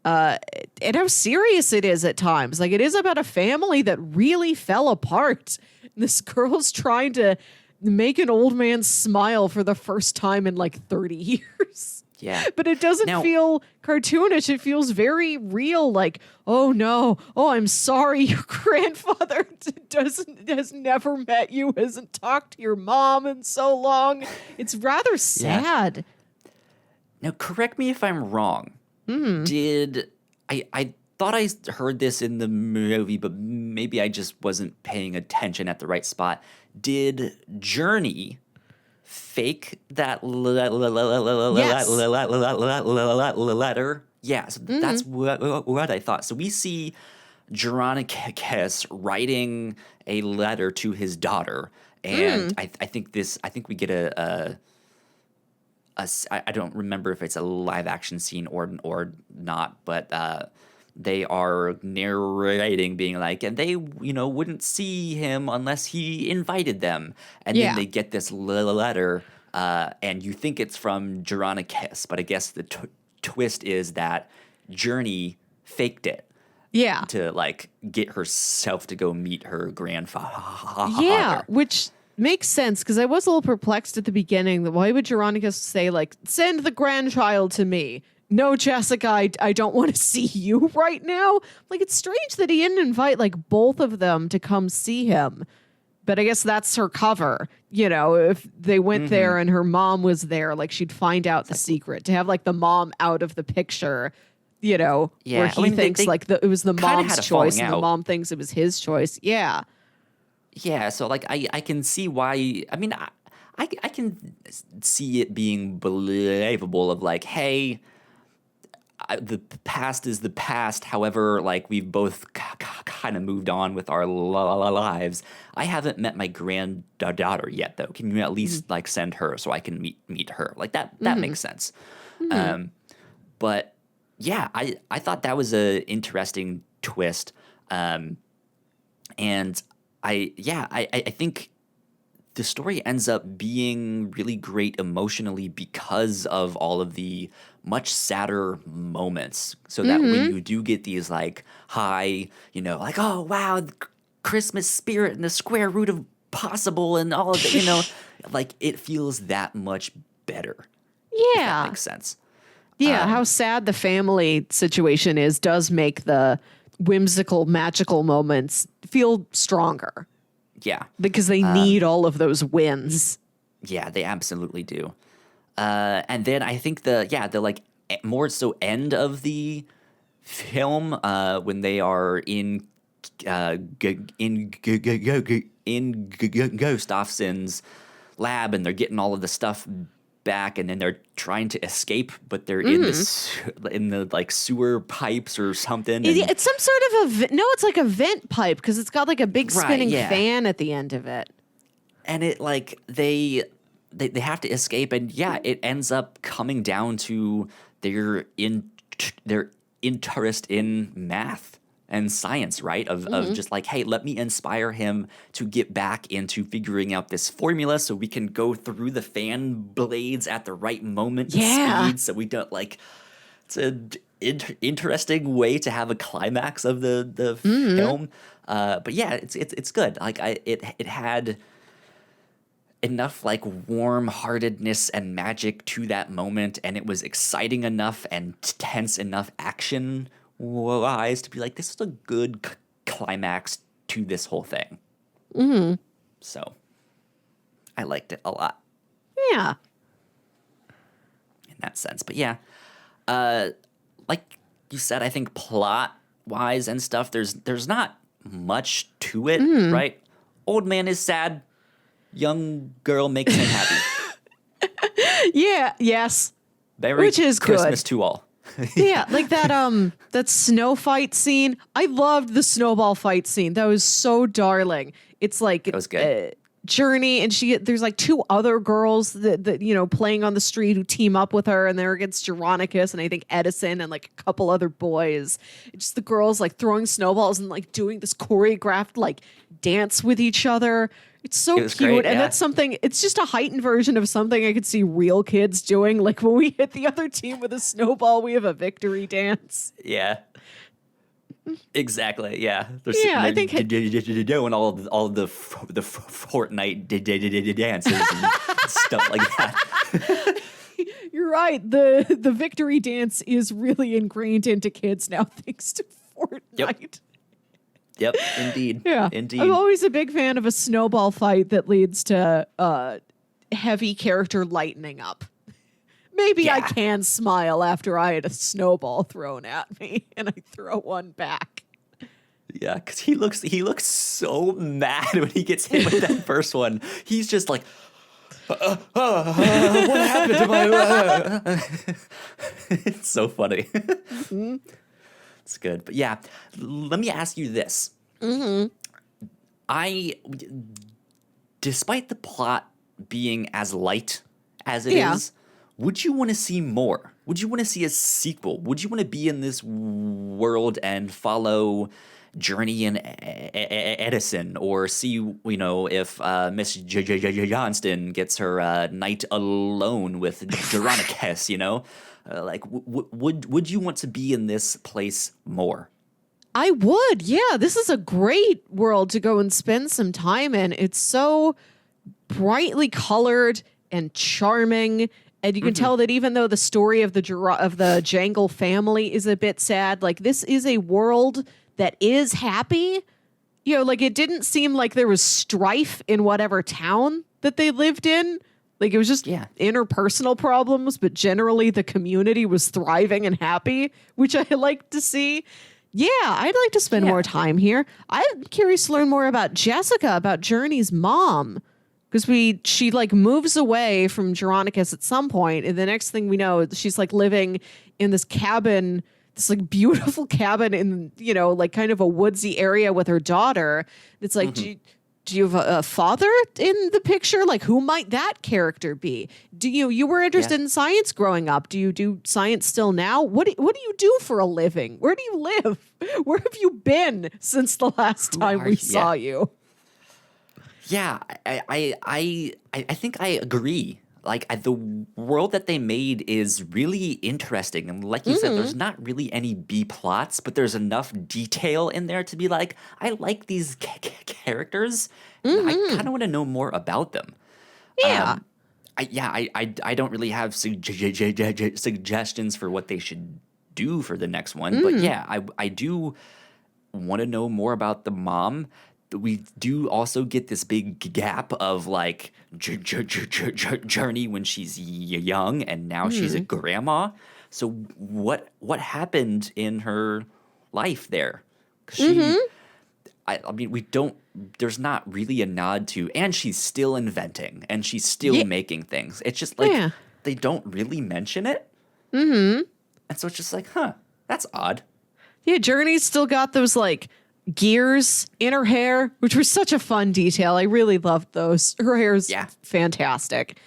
And how serious it is at times. Like, it is about a family that really fell apart. This girl's trying to make an old man smile for the first time in like 30 years. Yeah. But it doesn't feel cartoonish. It feels very real. Like, oh no, I'm sorry, your grandfather has never met you, hasn't talked to your mom in so long. It's rather sad. Yeah. Now, correct me if I'm wrong. Did I thought I heard this in the movie, but maybe I just wasn't paying attention at the right spot. Did Journey fake that letter? Yeah, so that's what I thought. So we see Jeronicus writing a letter to his daughter, and I think we get I don't remember if it's a live action scene or not, but they are narrating, being like, and they wouldn't see him unless he invited them, and then they get this letter, and you think it's from Jeronicus, but I guess the twist is that Journey faked it. Yeah. To like get herself to go meet her grandfather. Yeah, which makes sense, because I was a little perplexed at the beginning that why would Jeronicus say, like, send the grandchild to me? No, Jessica, I don't want to see you right now. Like, it's strange that he didn't invite like both of them to come see him. But I guess that's her cover. You know, if they went there and her mom was there, like, she'd find out the secret. To have like the mom out of the picture, where he thinks it was the mom's choice and the mom thinks it was his choice. Yeah. Yeah, so like I can see why. I mean, I can see it being believable of like, hey, the past is the past. However, like, we've both kind of moved on with our lives. I haven't met my granddaughter yet, though. Can you at least like send her so I can meet her? Like that makes sense. But yeah, I thought that was a interesting twist, and I think the story ends up being really great emotionally because of all of the much sadder moments. So that when you do get these like high, like, oh wow, the Christmas spirit and the square root of possible and all of it, like, it feels that much better. Yeah. If that makes sense. Yeah, how sad the family situation does make the whimsical, magical moments feel stronger. Yeah. Because they need all of those wins. Yeah, they absolutely do. And then I think the like more so end of the film, when they are in Gustafsson's lab and they're getting all of the stuff back, and then they're trying to escape, but they're in the like sewer pipes or something. And, It's some sort of it's like a vent pipe because it's got like a big spinning fan at the end of it. And it like they have to escape, and it ends up coming down to their interest in math and science, right? Of just like, hey, let me inspire him to get back into figuring out this formula so we can go through the fan blades at the right moment and speed, so we don't like. It's an interesting way to have a climax of the film, but yeah, it's good. Like it had enough like warm-heartedness and magic to that moment, and it was exciting enough and tense enough action wise to be like, this is a good climax to this whole thing. So I liked it a lot. Yeah, in that sense. But yeah, like you said, I think plot wise and stuff, there's not much to it, right? Old man is sad, young girl makes him happy. Yes. Which is Christmas good. To all. Yeah, like that snow fight scene. I loved the snowball fight scene. That was so darling. It's like that was good. Journey, and there's like two other girls that playing on the street who team up with her, and they're against Jeronicus and I think Edison and like a couple other boys. It's just the girls like throwing snowballs and like doing this choreographed like dance with each other. It's so cute. Great, and that's something, it's just a heightened version of something I could see real kids doing. Like when we hit the other team with a snowball, we have a victory dance. Yeah. Exactly. Yeah. I think doing all of the Fortnite dances and stuff like that. You're right. The victory dance is really ingrained into kids now, thanks to Fortnite. Yep. Indeed. Yeah. Indeed. I'm always a big fan of a snowball fight that leads to heavy character lightening up. Maybe I can smile after I had a snowball thrown at me and I throw one back. Yeah, because he looks so mad when he gets hit with that first one. He's just like, what happened to my... It's so funny. It's good. But yeah, let me ask you this. Despite the plot being as light as it is, would you want to see more? Would you want to see a sequel? Would you want to be in this world and follow Journey and Edison, or see, if Miss Johnston gets her night alone with Jeronicus, like, would you want to be in this place more? I would. Yeah, this is a great world to go and spend some time in. It's so brightly colored and charming. And you can tell that even though the story of the Jangle family is a bit sad, like this is a world that is happy. Like it didn't seem like there was strife in whatever town that they lived in. Like it was just interpersonal problems, but generally the community was thriving and happy, which I like to see. Yeah, I'd like to spend more time here. I'm curious to learn more about Jessica, about Journey's mom. Because she like moves away from Jeronicus at some point, and the next thing we know, she's like living in this cabin, this like beautiful cabin in like kind of a woodsy area with her daughter. It's like, do you have a father in the picture? Like, who might that character be? Do you were interested in science growing up? Do you do science still now? What do you do for a living? Where do you live? Where have you been since the last time we saw you? Yeah, I think I agree. Like the world that they made is really interesting, and like you said, there's not really any B plots, but there's enough detail in there to be like, I like these characters. And I kind of want to know more about them. Yeah. I don't really have suggestions for what they should do for the next one, but yeah, I do want to know more about the mom. We do also get this big gap of like Journey when she's young, and now she's a grandma. So what happened in her life there? 'Cause I mean, we don't. There's not really a nod to, and she's still inventing and she's still making things. It's just like they don't really mention it. Mm-hmm. And so it's just like, huh, that's odd. Yeah, Journey's still got those like gears in her hair, which was such a fun detail. I really loved those. Her hair's fantastic.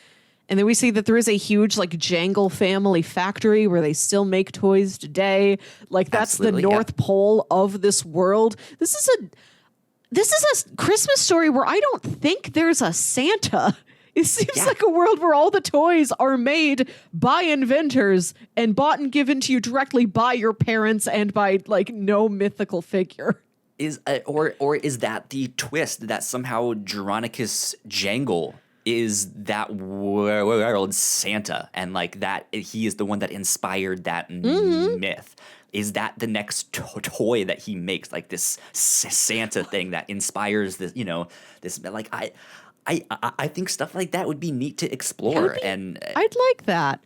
And then we see that there is a huge like Jangle family factory where they still make toys today. Like that's Absolutely, the North Pole of this world. This is a Christmas story where I don't think there's a Santa. It seems like a world where all the toys are made by inventors and bought and given to you directly by your parents and by like no mythical figure. Or is that the twist that somehow Jeronicus Jangle is that world Santa, and like that he is the one that inspired that myth? Is that the next toy that he makes, like this Santa thing that inspires this? This like I think stuff like that would be neat to explore, and I'd like that.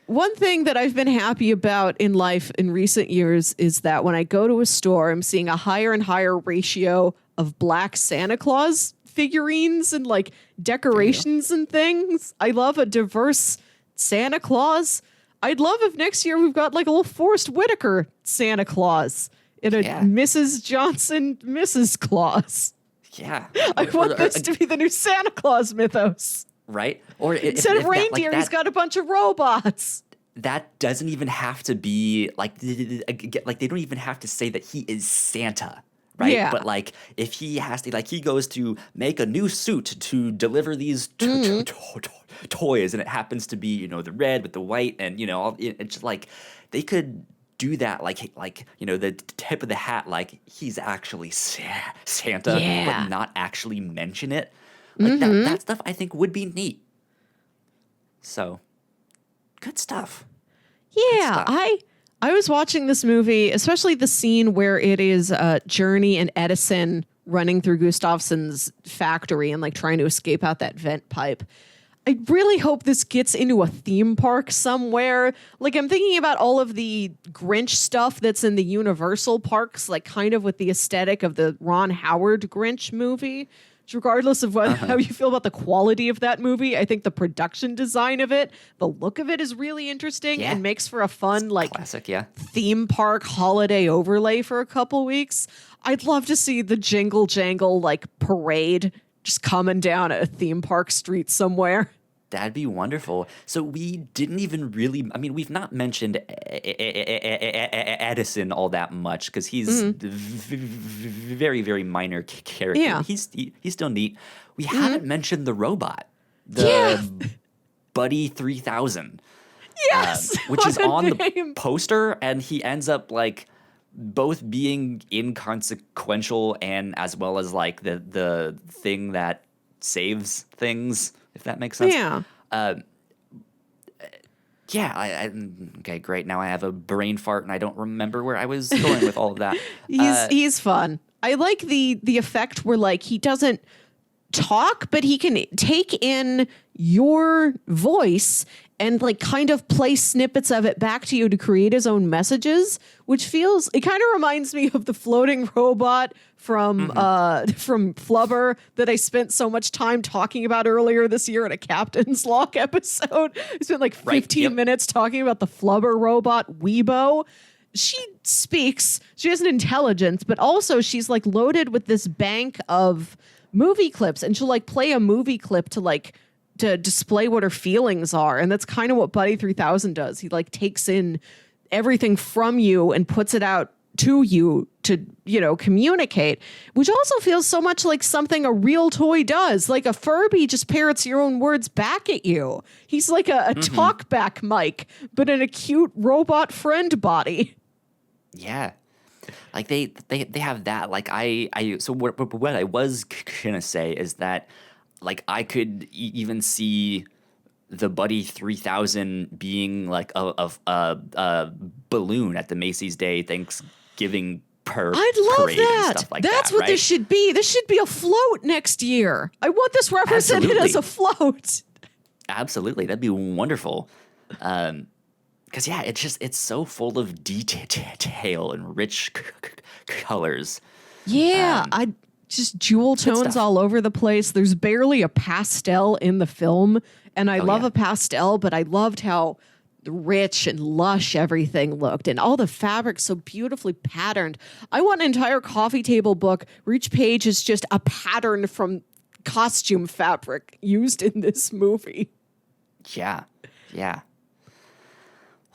One thing that I've been happy about in life in recent years is that when I go to a store, I'm seeing a higher and higher ratio of black Santa Claus figurines and like decorations and things. I love a diverse Santa Claus. I'd love if next year we've got like a little Forrest Whitaker Santa Claus in a Mrs. Johnson Mrs. Claus. Yeah. I want this to be the new Santa Claus mythos. Right? Or instead of reindeer, he's got a bunch of robots. That doesn't even have to be like they don't even have to say that he is Santa. Right. Yeah. But like if he has to, like he goes to make a new suit to deliver these toys, and it happens to be, the red with the white and, it's just like they could do that like the tip of the hat, like he's actually Santa, but not actually mention it. Like that stuff I think would be neat. So good stuff. Yeah, I was watching this movie, especially the scene where it is Journey and Edison running through Gustafson's factory and like trying to escape out that vent pipe. I really hope this gets into a theme park somewhere. Like I'm thinking about all of the Grinch stuff that's in the Universal parks, like kind of with the aesthetic of the Ron Howard Grinch movie. Regardless of how you feel about the quality of that movie, I think the production design of it, the look of it is really interesting and makes for a fun like classic, theme park holiday overlay for a couple weeks. I'd love to see the Jingle Jangle like parade just coming down a theme park street somewhere. That'd be wonderful. So we didn't even really, we've not mentioned Edison all that much because he's very, very minor character. Yeah. He's still neat. We haven't mentioned the robot, the Buddy 3000. Yes! Which is on the poster, and he ends up like both being inconsequential and as well as like the thing that saves things, if that makes sense. Yeah. Okay, great. Now I have a brain fart and I don't remember where I was going with all of that. He's fun. I like the effect where like he doesn't talk, but he can take in your voice and like kind of play snippets of it back to you to create his own messages, which it kind of reminds me of the floating robot from Flubber that I spent so much time talking about earlier this year in a Captain's Log episode. I spent like 15 minutes talking about the Flubber robot Weebo. She speaks, she has an intelligence, but also she's like loaded with this bank of movie clips, and she'll like play a movie clip to display what her feelings are. And that's kind of what Buddy 3000 does. He like takes in everything from you and puts it out to you to, communicate, which also feels so much like something a real toy does. Like a Furby just parrots your own words back at you. He's like a talk back mic, but in a cute robot friend body. Yeah. Like they have that. Like so what I was gonna say is that like I could even see the Buddy 3000 being like a balloon at the Macy's Day Thanksgiving I'd love parade that. And stuff like That's that, what right? this should be. This should be a float next year. I want this represented as a float. Absolutely, that'd be wonderful. Because it's so full of detail and rich colors. Yeah, just jewel tones stuff. all over the place. There's barely a pastel in the film. And I love yeah. a pastel, but I loved how rich and lush everything looked, and all the fabric so beautifully patterned. I want an entire coffee table book where each page is just a pattern from costume fabric used in this movie. Yeah. Well,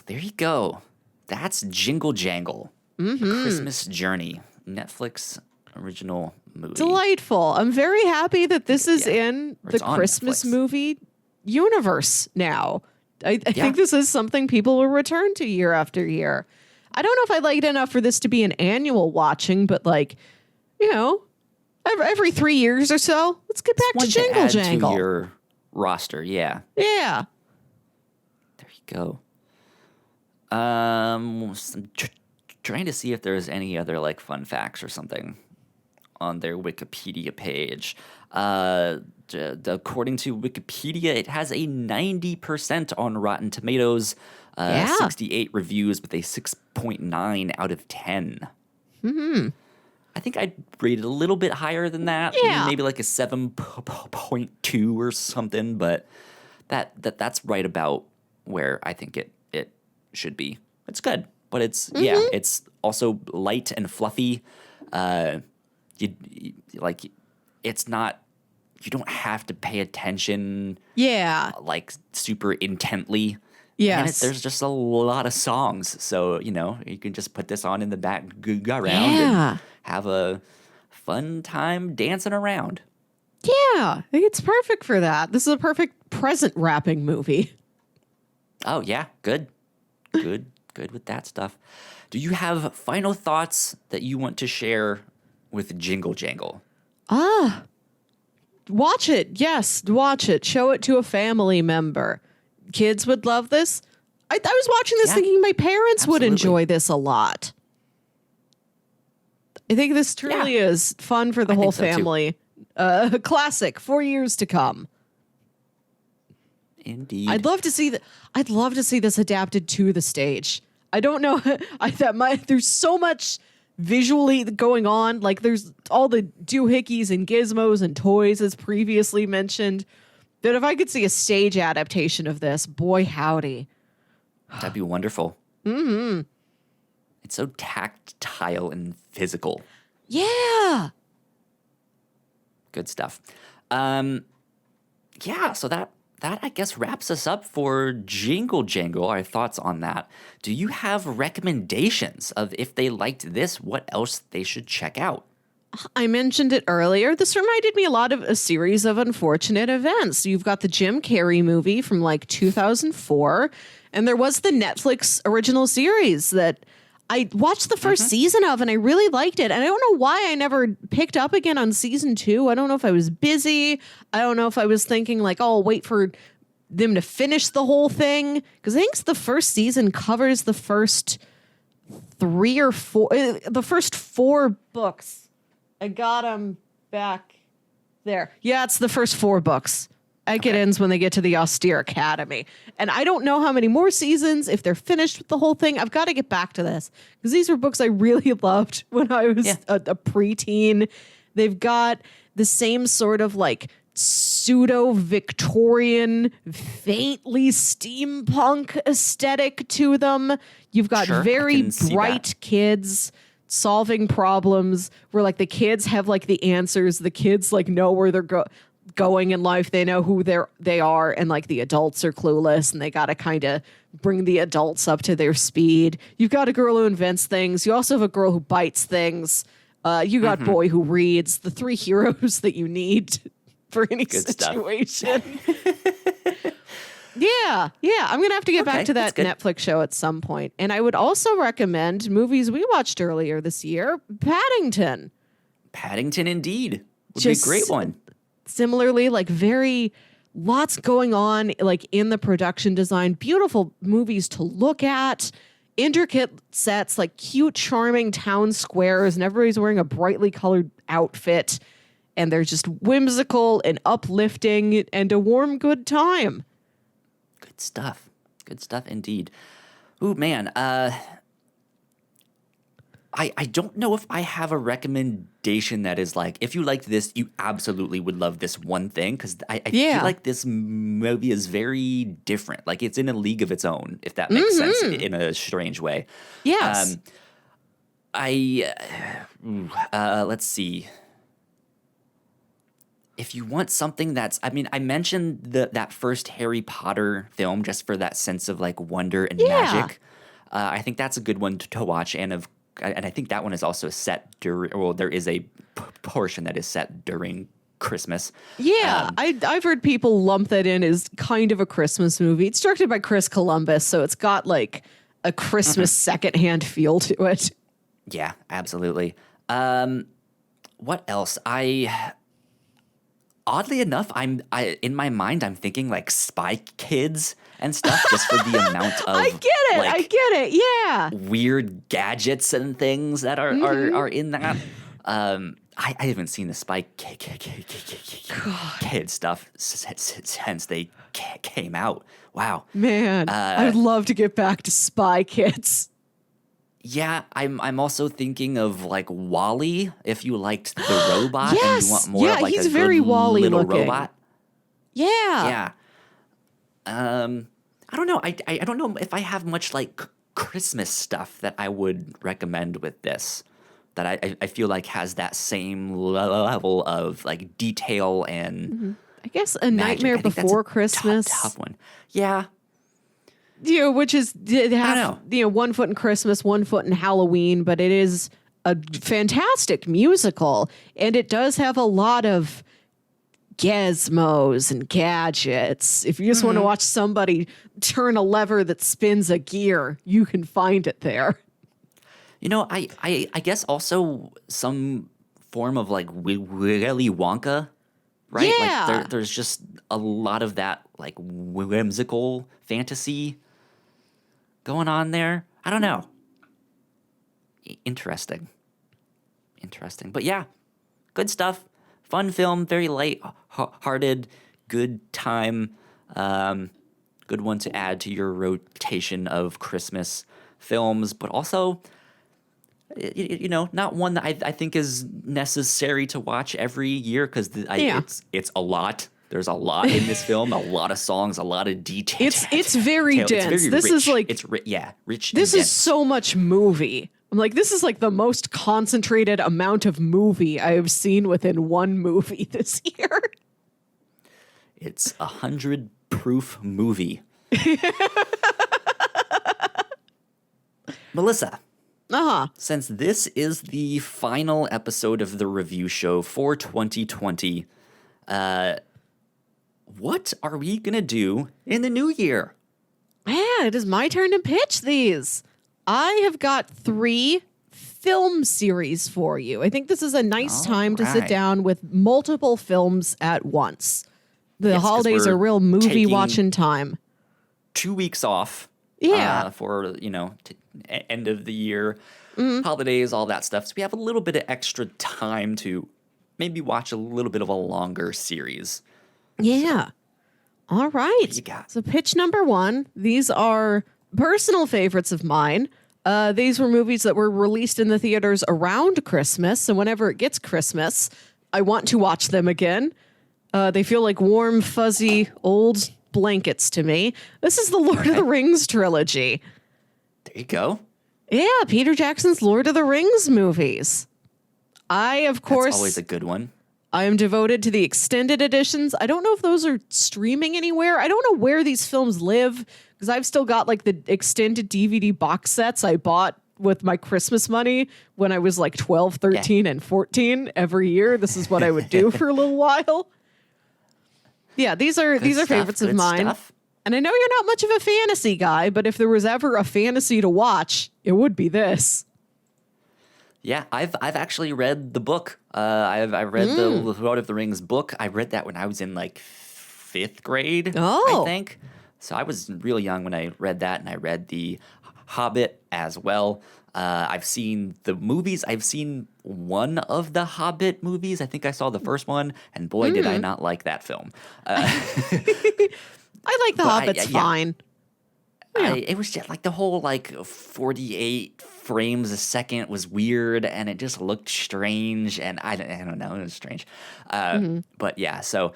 there you go. That's Jingle Jangle, A Christmas Journey, Netflix original movie. Delightful. I'm very happy that this is in Or the it's on Christmas Netflix. movie universe now. I think this is something people will return to year after year. I don't know if I like it enough for this to be an annual watching, but like, every 3 years or so, let's get back to Jingle Jangle. To your roster, yeah. Yeah. There you go. I'm trying to see if there's any other like fun facts or something on their Wikipedia page. According to Wikipedia, it has a 90% on Rotten Tomatoes, 68 reviews with a 6.9 out of 10. I think I'd rate it a little bit higher than that. Yeah. Maybe like a 7.2 or something, but that's right about where I think it should be. It's good, but it's also light and fluffy. It's not. You don't have to pay attention. Yeah. Like super intently. Yes. And there's just a lot of songs, so you can just put this on in the background and have a fun time dancing around. Yeah, I think it's perfect for that. This is a perfect present wrapping movie. Oh yeah, good with that stuff. Do you have final thoughts that you want to share with Jingle Jangle? Watch it. Yes, watch it. Show it to a family member. Kids would love this. I was watching this thinking my parents would enjoy this a lot. I think this truly is fun for the whole family. Classic for years to come. Indeed. I'd love to see this adapted to the stage. I don't know. There's so much visually going on. Like there's all the doohickeys and gizmos and toys as previously mentioned. That if I could see a stage adaptation of this, boy howdy. That'd be wonderful. Mm-hmm. It's so tactile and physical. Yeah. Good stuff. So that I guess wraps us up for Jingle Jangle, our thoughts on that. Do you have recommendations of if they liked this, what else they should check out? I mentioned it earlier. This reminded me a lot of a series of unfortunate events. You've got the Jim Carrey movie from like 2004, and there was the Netflix original series that I watched the first season of, and I really liked it. And I don't know why I never picked up again on season 2. I don't know if I was busy. I don't know if I was thinking like, oh, I'll wait for them to finish the whole thing. Because I think the first season covers the first 3 or 4, the first 4 books. I got them back there. Yeah, it's the first 4 books. It ends when they get to the Austere Academy. And I don't know how many more seasons, if they're finished with the whole thing. I've got to get back to this. Because these were books I really loved when I was a preteen. They've got the same sort of like pseudo-Victorian, faintly steampunk aesthetic to them. You've got very bright kids solving problems where like the kids have like the answers. The kids like know where they're going in life. They know who they are, and like the adults are clueless, and they got to kind of bring the adults up to their speed. You've got a girl who invents things. You also have a girl who bites things. You got boy who reads. The 3 heroes that you need for any situation. Yeah. I'm going to have to get back to that Netflix show at some point. And I would also recommend movies we watched earlier this year, Paddington. Paddington, indeed. Would be a great one. Similarly, like lots going on, like in the production design, beautiful movies to look at, intricate sets, like cute, charming town squares, and everybody's wearing a brightly colored outfit. And they're just whimsical and uplifting and a warm, good time. Good stuff. Good stuff indeed. Ooh, man. I don't know if I have a recommendation that is like, if you liked this, you absolutely would love this one thing, because I feel like this movie is very different. Like, it's in a league of its own, if that makes sense in a strange way. Yes. Let's see. If you want something that's, I mean, I mentioned that first Harry Potter film just for that sense of like wonder and magic. I think that's a good one to watch, and I think that one is also set during. Well, there is a portion that is set during Christmas. Yeah, I've heard people lump that in as kind of a Christmas movie. It's directed by Chris Columbus, so it's got like a Christmas secondhand feel to it. Yeah, absolutely. What else? Oddly enough, in my mind, I'm thinking like Spy Kids and stuff, just for the amount of I get it. Yeah. weird gadgets and things that are in that. I haven't seen the Spy Kid stuff since they came out. Wow, Man, I'd love to get back to Spy Kids. Yeah, I'm also thinking of like Wall-E, if you liked the robot and you want more of like he's a very good Wall-E little looking. robot. Yeah. I don't know. I don't know if I have much like Christmas stuff that I would recommend with this, that I feel like has that same level of like detail and I guess A magic. Nightmare I think that's Before a Christmas. tough one. Yeah. Which is half, 1 foot in Christmas, 1 foot in Halloween, but it is a fantastic musical, and it does have a lot of gizmos and gadgets. If you just want to watch somebody turn a lever that spins a gear, you can find it there. You know, I guess also some form of like Willy Wonka, right? Yeah. Like there's just a lot of that like whimsical fantasy going on there. I don't know. Interesting. But yeah, good stuff. Fun film, very light-hearted, good time. Good one to add to your rotation of Christmas films, but also, not one that I think is necessary to watch every year, because it's a lot. There's a lot in this film, a lot of songs, a lot of details. It's very dense. It's very this rich. is like rich. This and is dense. so much movie. I'm like, this is like the most concentrated amount of movie I have seen within one movie this year. It's 100 proof movie. Melissa. Since this is the final episode of the review show for 2020, what are we going to do in the new year? Yeah, it is my turn to pitch these. I have got 3 film series for you. I think this is a nice time to sit down with multiple films at once. The holidays are real movie watching time. 2 weeks off. Yeah. For, end of the year, holidays, all that stuff. So we have a little bit of extra time to maybe watch a little bit of a longer series. Yeah. All right. What do you got? So pitch number 1. These are personal favorites of mine. These were movies that were released in the theaters around Christmas. And whenever it gets Christmas, I want to watch them again. They feel like warm, fuzzy, old blankets to me. This is the Lord of the Rings trilogy. There you go. Yeah, Peter Jackson's Lord of the Rings movies. Of course, That's always a good one. I am devoted to the extended editions. I don't know if those are streaming anywhere. I don't know where these films live, because I've still got like the extended DVD box sets I bought with my Christmas money when I was like 12, 13, and 14 every year. This is what I would do for a little while. Yeah, these are favorites of mine. And I know you're not much of a fantasy guy, but if there was ever a fantasy to watch, it would be this. Yeah, I've actually read the book. I've read the Lord of the Rings book. I read that when I was in like 5th grade, I think. So I was real young when I read that, and I read the Hobbit as well. I've seen the movies. I've seen one of the Hobbit movies. I think I saw the first one, and boy, did I not like that film. I like the Hobbit's fine. It was just like the whole like 48 frames a second was weird, and it just looked strange, and I don't know, it was strange. But yeah, so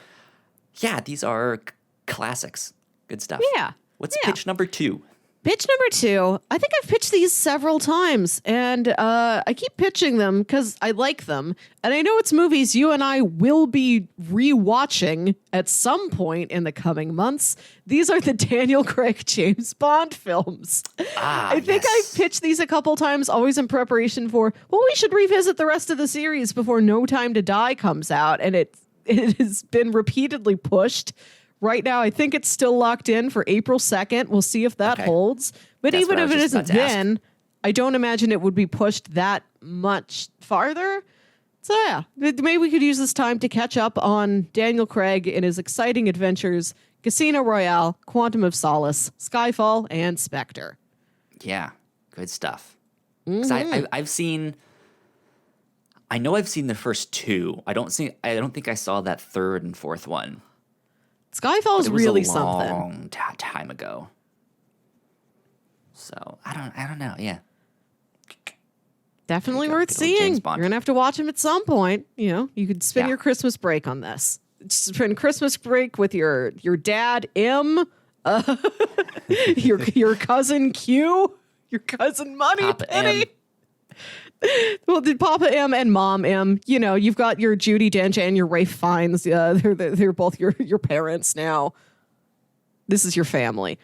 yeah, these are classics. Good stuff. Yeah. What's pitch number 2? Pitch number 2, I think I've pitched these several times, and I keep pitching them because I like them. And I know it's movies you and I will be rewatching at some point in the coming months. These are the Daniel Craig James Bond films. I think I've pitched these a couple times, always in preparation for, well, we should revisit the rest of the series before No Time to Die comes out. And it has been repeatedly pushed. Right now, I think it's still locked in for April 2nd. We'll see if that holds. But That's even what I if was it just isn't about to ask. then, I don't imagine it would be pushed that much farther. So yeah, maybe we could use this time to catch up on Daniel Craig and his exciting adventures, Casino Royale, Quantum of Solace, Skyfall, and Spectre. Yeah, good stuff. 'Cause I've seen... I know I've seen the first 2. I don't think I saw that third and fourth one. Skyfall is really a something. long time ago. So I don't know. Yeah, Definitely Good old worth James seeing. You're Bond. going to have to watch him at some point. You know, you could spend Yeah. your Christmas break on this. Spend Christmas break with your dad, M, your cousin Q, your cousin Money Papa Penny. M. Well, did Papa M and Mom M, you know, you've got your Judi Dench and your Rafe Fiennes. They're both your parents now. This is your family.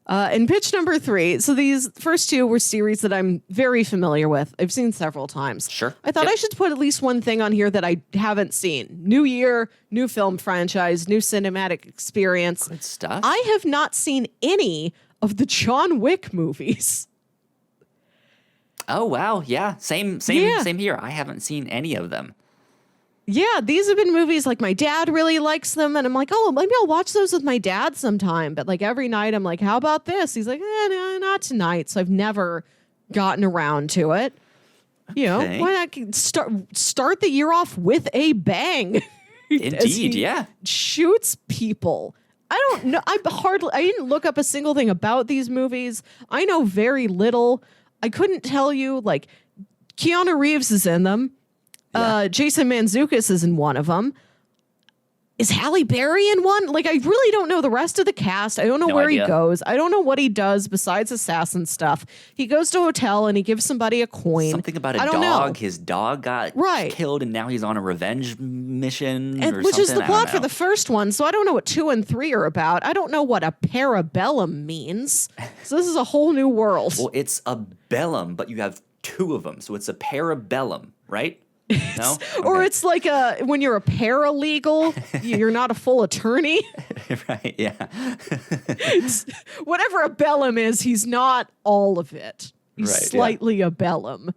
And pitch number 3. So these first 2 were series that I'm very familiar with. I've seen several times. Sure. I thought Yep. I should put at least one thing on here that I haven't seen. New year, new film franchise, new cinematic experience. Good stuff. I have not seen any of the John Wick movies. Oh wow, yeah, same here. I haven't seen any of them. Yeah, these have been movies like my dad really likes them, and I'm like, oh, maybe I'll watch those with my dad sometime. But like every night, I'm like, how about this? He's like, no, not tonight. So I've never gotten around to it. You know, Okay. why not start the year off with a bang? As Indeed, he yeah. shoots people. I don't know. I didn't look up a single thing about these movies. I know very little. I couldn't tell you, like, Keanu Reeves is in them. Yeah. Jason Mantzoukas is in one of them. Is Halle Berry in one? Like, I really don't know the rest of the cast. I don't know No where idea. he goes. I don't know what he does besides assassin stuff. He goes to a hotel and he gives somebody a coin. Something about I a don't dog. know. His dog got Right. killed, and now he's on a revenge mission, And, or which something. is the I plot don't for know. the first one, so I don't know what 2 and 3 are about. I don't know what a parabellum means. So this is a whole new world. Well, it's a bellum, but you have 2 of them, so it's a parabellum, right? No, Or Okay. it's like when you're a paralegal, you're not a full attorney. right, yeah. Whatever a bellum is, he's not all of it. He's Right, yeah. slightly a bellum.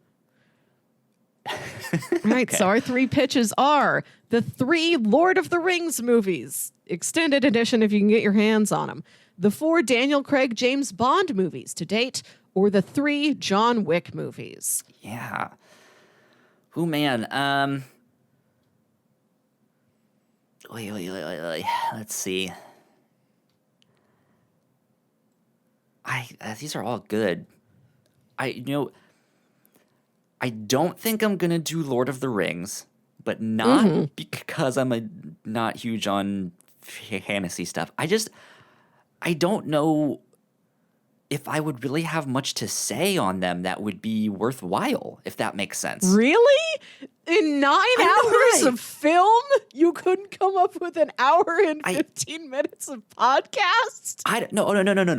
Right, so our 3 pitches are the 3 Lord of the Rings movies, extended edition if you can get your hands on them, the 4 Daniel Craig James Bond movies to date, or the 3 John Wick movies. Yeah. Oh man. Wait. Let's see. These are all good. I don't think I'm gonna do Lord of the Rings, but not because I'm not huge on fantasy stuff. I don't know if I would really have much to say on them that would be worthwhile, if that makes sense. Really? In 9 know, hours right? of film, you couldn't come up with an hour and 15 minutes of podcast? No.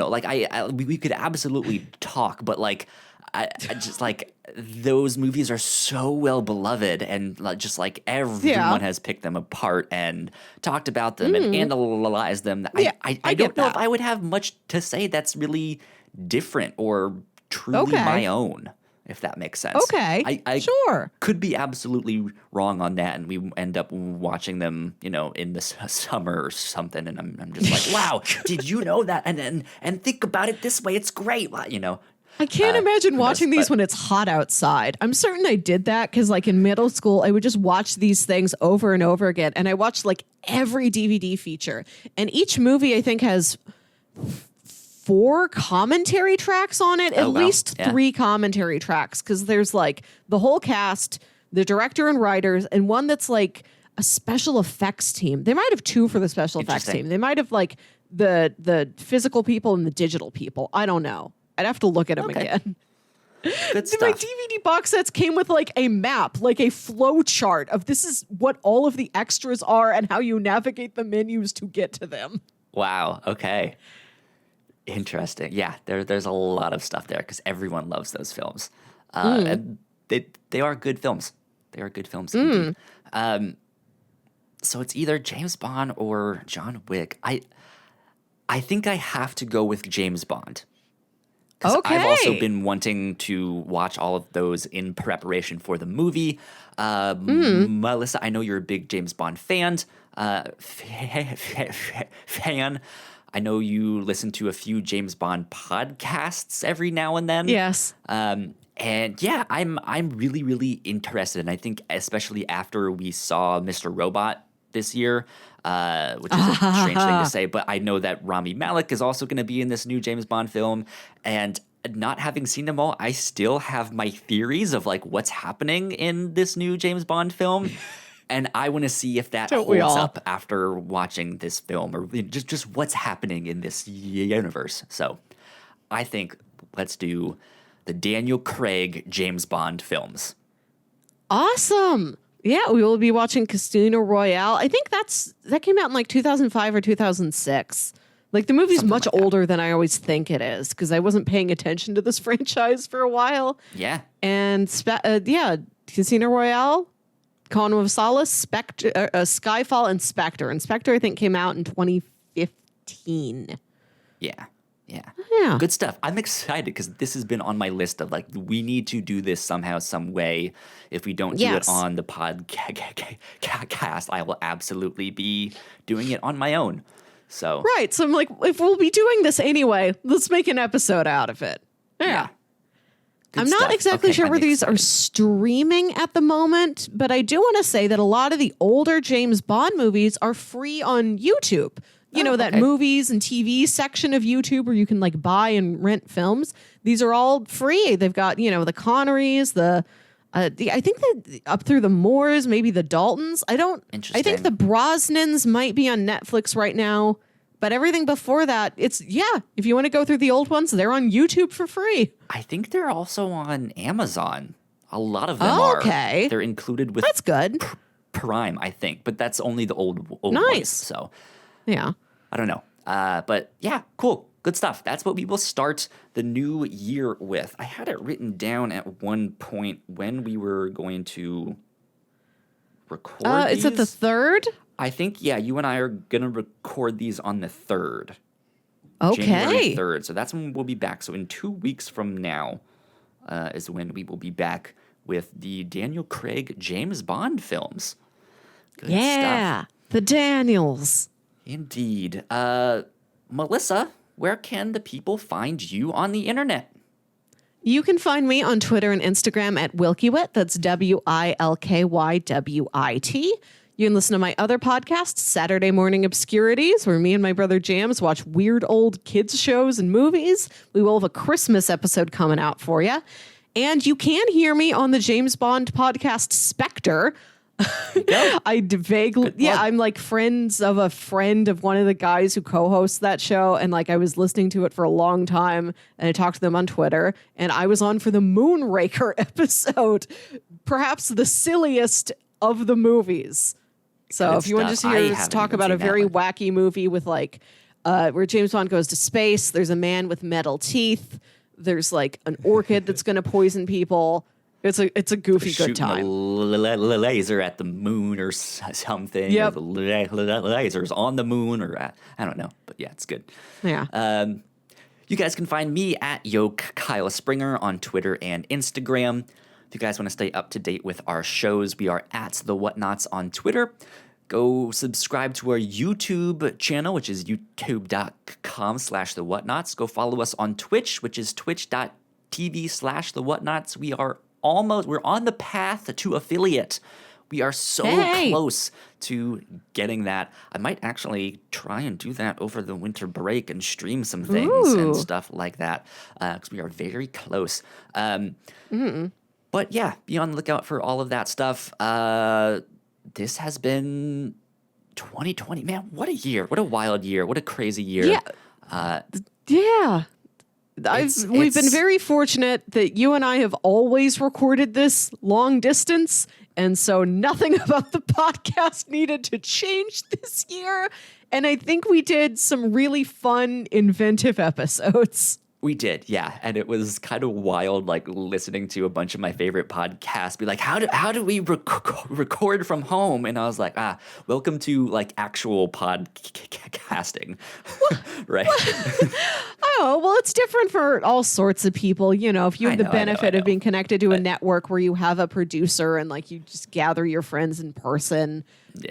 Like we could absolutely talk, but like I just like those movies are so well beloved, and like, just like everyone has picked them apart and talked about them and analyzed them. Yeah, I I don't get know if that. I would have much to say that's really different or truly my own, if that makes sense. Okay, I sure. could be absolutely wrong on that, and we end up watching them, in the summer or something, and I'm just like, wow, did you know that? And think about it this way, it's great, I can't imagine who knows, watching these but- when it's hot outside. I'm certain I did that because, like, in middle school, I would just watch these things over and over again. And I watched, like, every DVD feature. And each movie, I think, has 4 commentary tracks on it, at least 3 commentary tracks, because there's like the whole cast, the director and writers, and one that's like a special effects team. They might have 2 for the special effects team. They might have like the physical people and the digital people. I don't know. I'd have to look at them again. Good stuff. My DVD box sets came with like a map, like a flow chart of this is what all of the extras are and how you navigate the menus to get to them. Wow. Okay. Interesting. Yeah, there's a lot of stuff there because everyone loves those films. And they are good films. They are good films indeed. So it's either James Bond or John Wick. I think I have to go with James Bond. Because I've also been wanting to watch all of those in preparation for the movie. Melissa, I know you're a big James Bond fan. I know you listen to a few James Bond podcasts every now and then. Yes. And yeah, I'm really, really interested. And I think especially after we saw Mr. Robot this year, which is a strange thing to say, but I know that Rami Malek is also going to be in this new James Bond film. And not having seen them all, I still have my theories of like what's happening in this new James Bond film. And I want to see if that holds up after watching this film, or just what's happening in this universe. So I think let's do the Daniel Craig James Bond films. Awesome. Yeah, we will be watching Casino Royale. I think that came out in like 2005 or 2006. Like the movie's something much older than I always think it is because I wasn't paying attention to this franchise for a while. Yeah. And Casino Royale, Quantum of Solace, Skyfall, and Spectre. And Spectre, I think, came out in 2015. Yeah. Yeah. Yeah. Good stuff. I'm excited because this has been on my list of like, we need to do this somehow, some way. If we don't do it on the podcast, I will absolutely be doing it on my own. So right. So I'm like, if we'll be doing this anyway, let's make an episode out of it. Yeah. I'm not exactly sure where these are streaming at the moment, but I do want to say that a lot of the older James Bond movies are free on YouTube. You know, that movies and TV section of YouTube where you can like buy and rent films. These are all free. They've got, you know, the Connerys, I think that up through the Moores, maybe the Daltons. I think the Brosnans might be on Netflix right now, but everything before that, if you want to go through the old ones, they're on YouTube for free. I think they're also on Amazon. A lot of them are. Okay. They're included with That's good. Prime, I think, but that's only the old nice. Ones. So yeah. I don't know. But yeah, cool. Good stuff. That's what we will start the new year with. I had it written down at one point when we were going to record these. Is it the 3rd? I think, yeah, you and I are going to record these on the 3rd. Okay. January 3rd. So that's when we'll be back. So in 2 weeks from now is when we will be back with the Daniel Craig James Bond films. Good stuff. The Daniels. Indeed. Melissa, where can the people find you on the internet? You can find me on Twitter and Instagram at Wilkywit. That's WILKYWIT. You can listen to my other podcast, Saturday Morning Obscurities, where me and my brother Jams watch weird old kids shows and movies. We will have a Christmas episode coming out for you. And you can hear me on the James Bond podcast, Spectre. I'm like friends of a friend of one of the guys who co-hosts that show, and like I was listening to it for a long time, and I talked to them on Twitter, and I was on for the Moonraker episode, perhaps the silliest of the movies. So Good if you want to stuff. just hear us talk about a very wacky movie with like where James Bond goes to space, there's a man with metal teeth, there's like an orchid that's going to poison people. It's a goofy good time. A laser at the moon or something. Yep. Or the lasers on the moon, or I don't know, but yeah, it's good. Yeah. You guys can find me at Kyle Springer on Twitter and Instagram. If you guys want to stay up to date with our shows, we are at the Whatnauts on Twitter. Go subscribe to our YouTube channel, which is youtube.com/the Whatnauts. Go follow us on Twitch, which is twitch.tv/the Whatnauts. We're on the path to affiliate We are so Hey. close to getting that. I might actually try and do that over the winter break and stream some things Ooh. and stuff like that, because we are very close. But yeah, be on the lookout for all of that stuff. This has been 2020. Man, what a year. What a wild year. What a crazy year. Yeah. Yeah. We've been very fortunate that you and I have always recorded this long distance. And so nothing about the podcast needed to change this year. And I think we did some really fun, inventive episodes. We did, yeah, and it was kind of wild, like listening to a bunch of my favorite podcasts be like, "How do we record from home?" And I was like, welcome to like actual podcasting, right? Oh, well, it's different for all sorts of people. You know, if you have the benefit of being connected to a network where you have a producer and like you just gather your friends in person,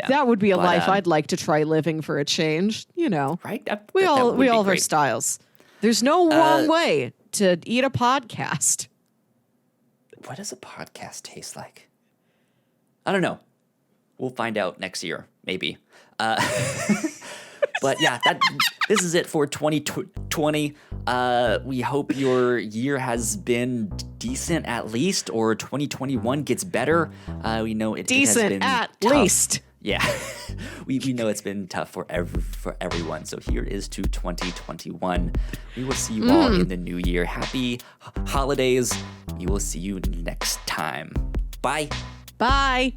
that would be a life I'd like to try living for a change. You know, right? We all have our great. styles. There's no wrong way to eat a podcast. What does a podcast taste like? I don't know. We'll find out next year, maybe. But yeah, this is it for 2020. We hope your year has been decent at least, or 2021 gets better. We know it has been at tough. least. Yeah, we know it's been tough for everyone. So here is to 2021. We will see you all in the new year. Happy holidays. We will see you next time. Bye. Bye.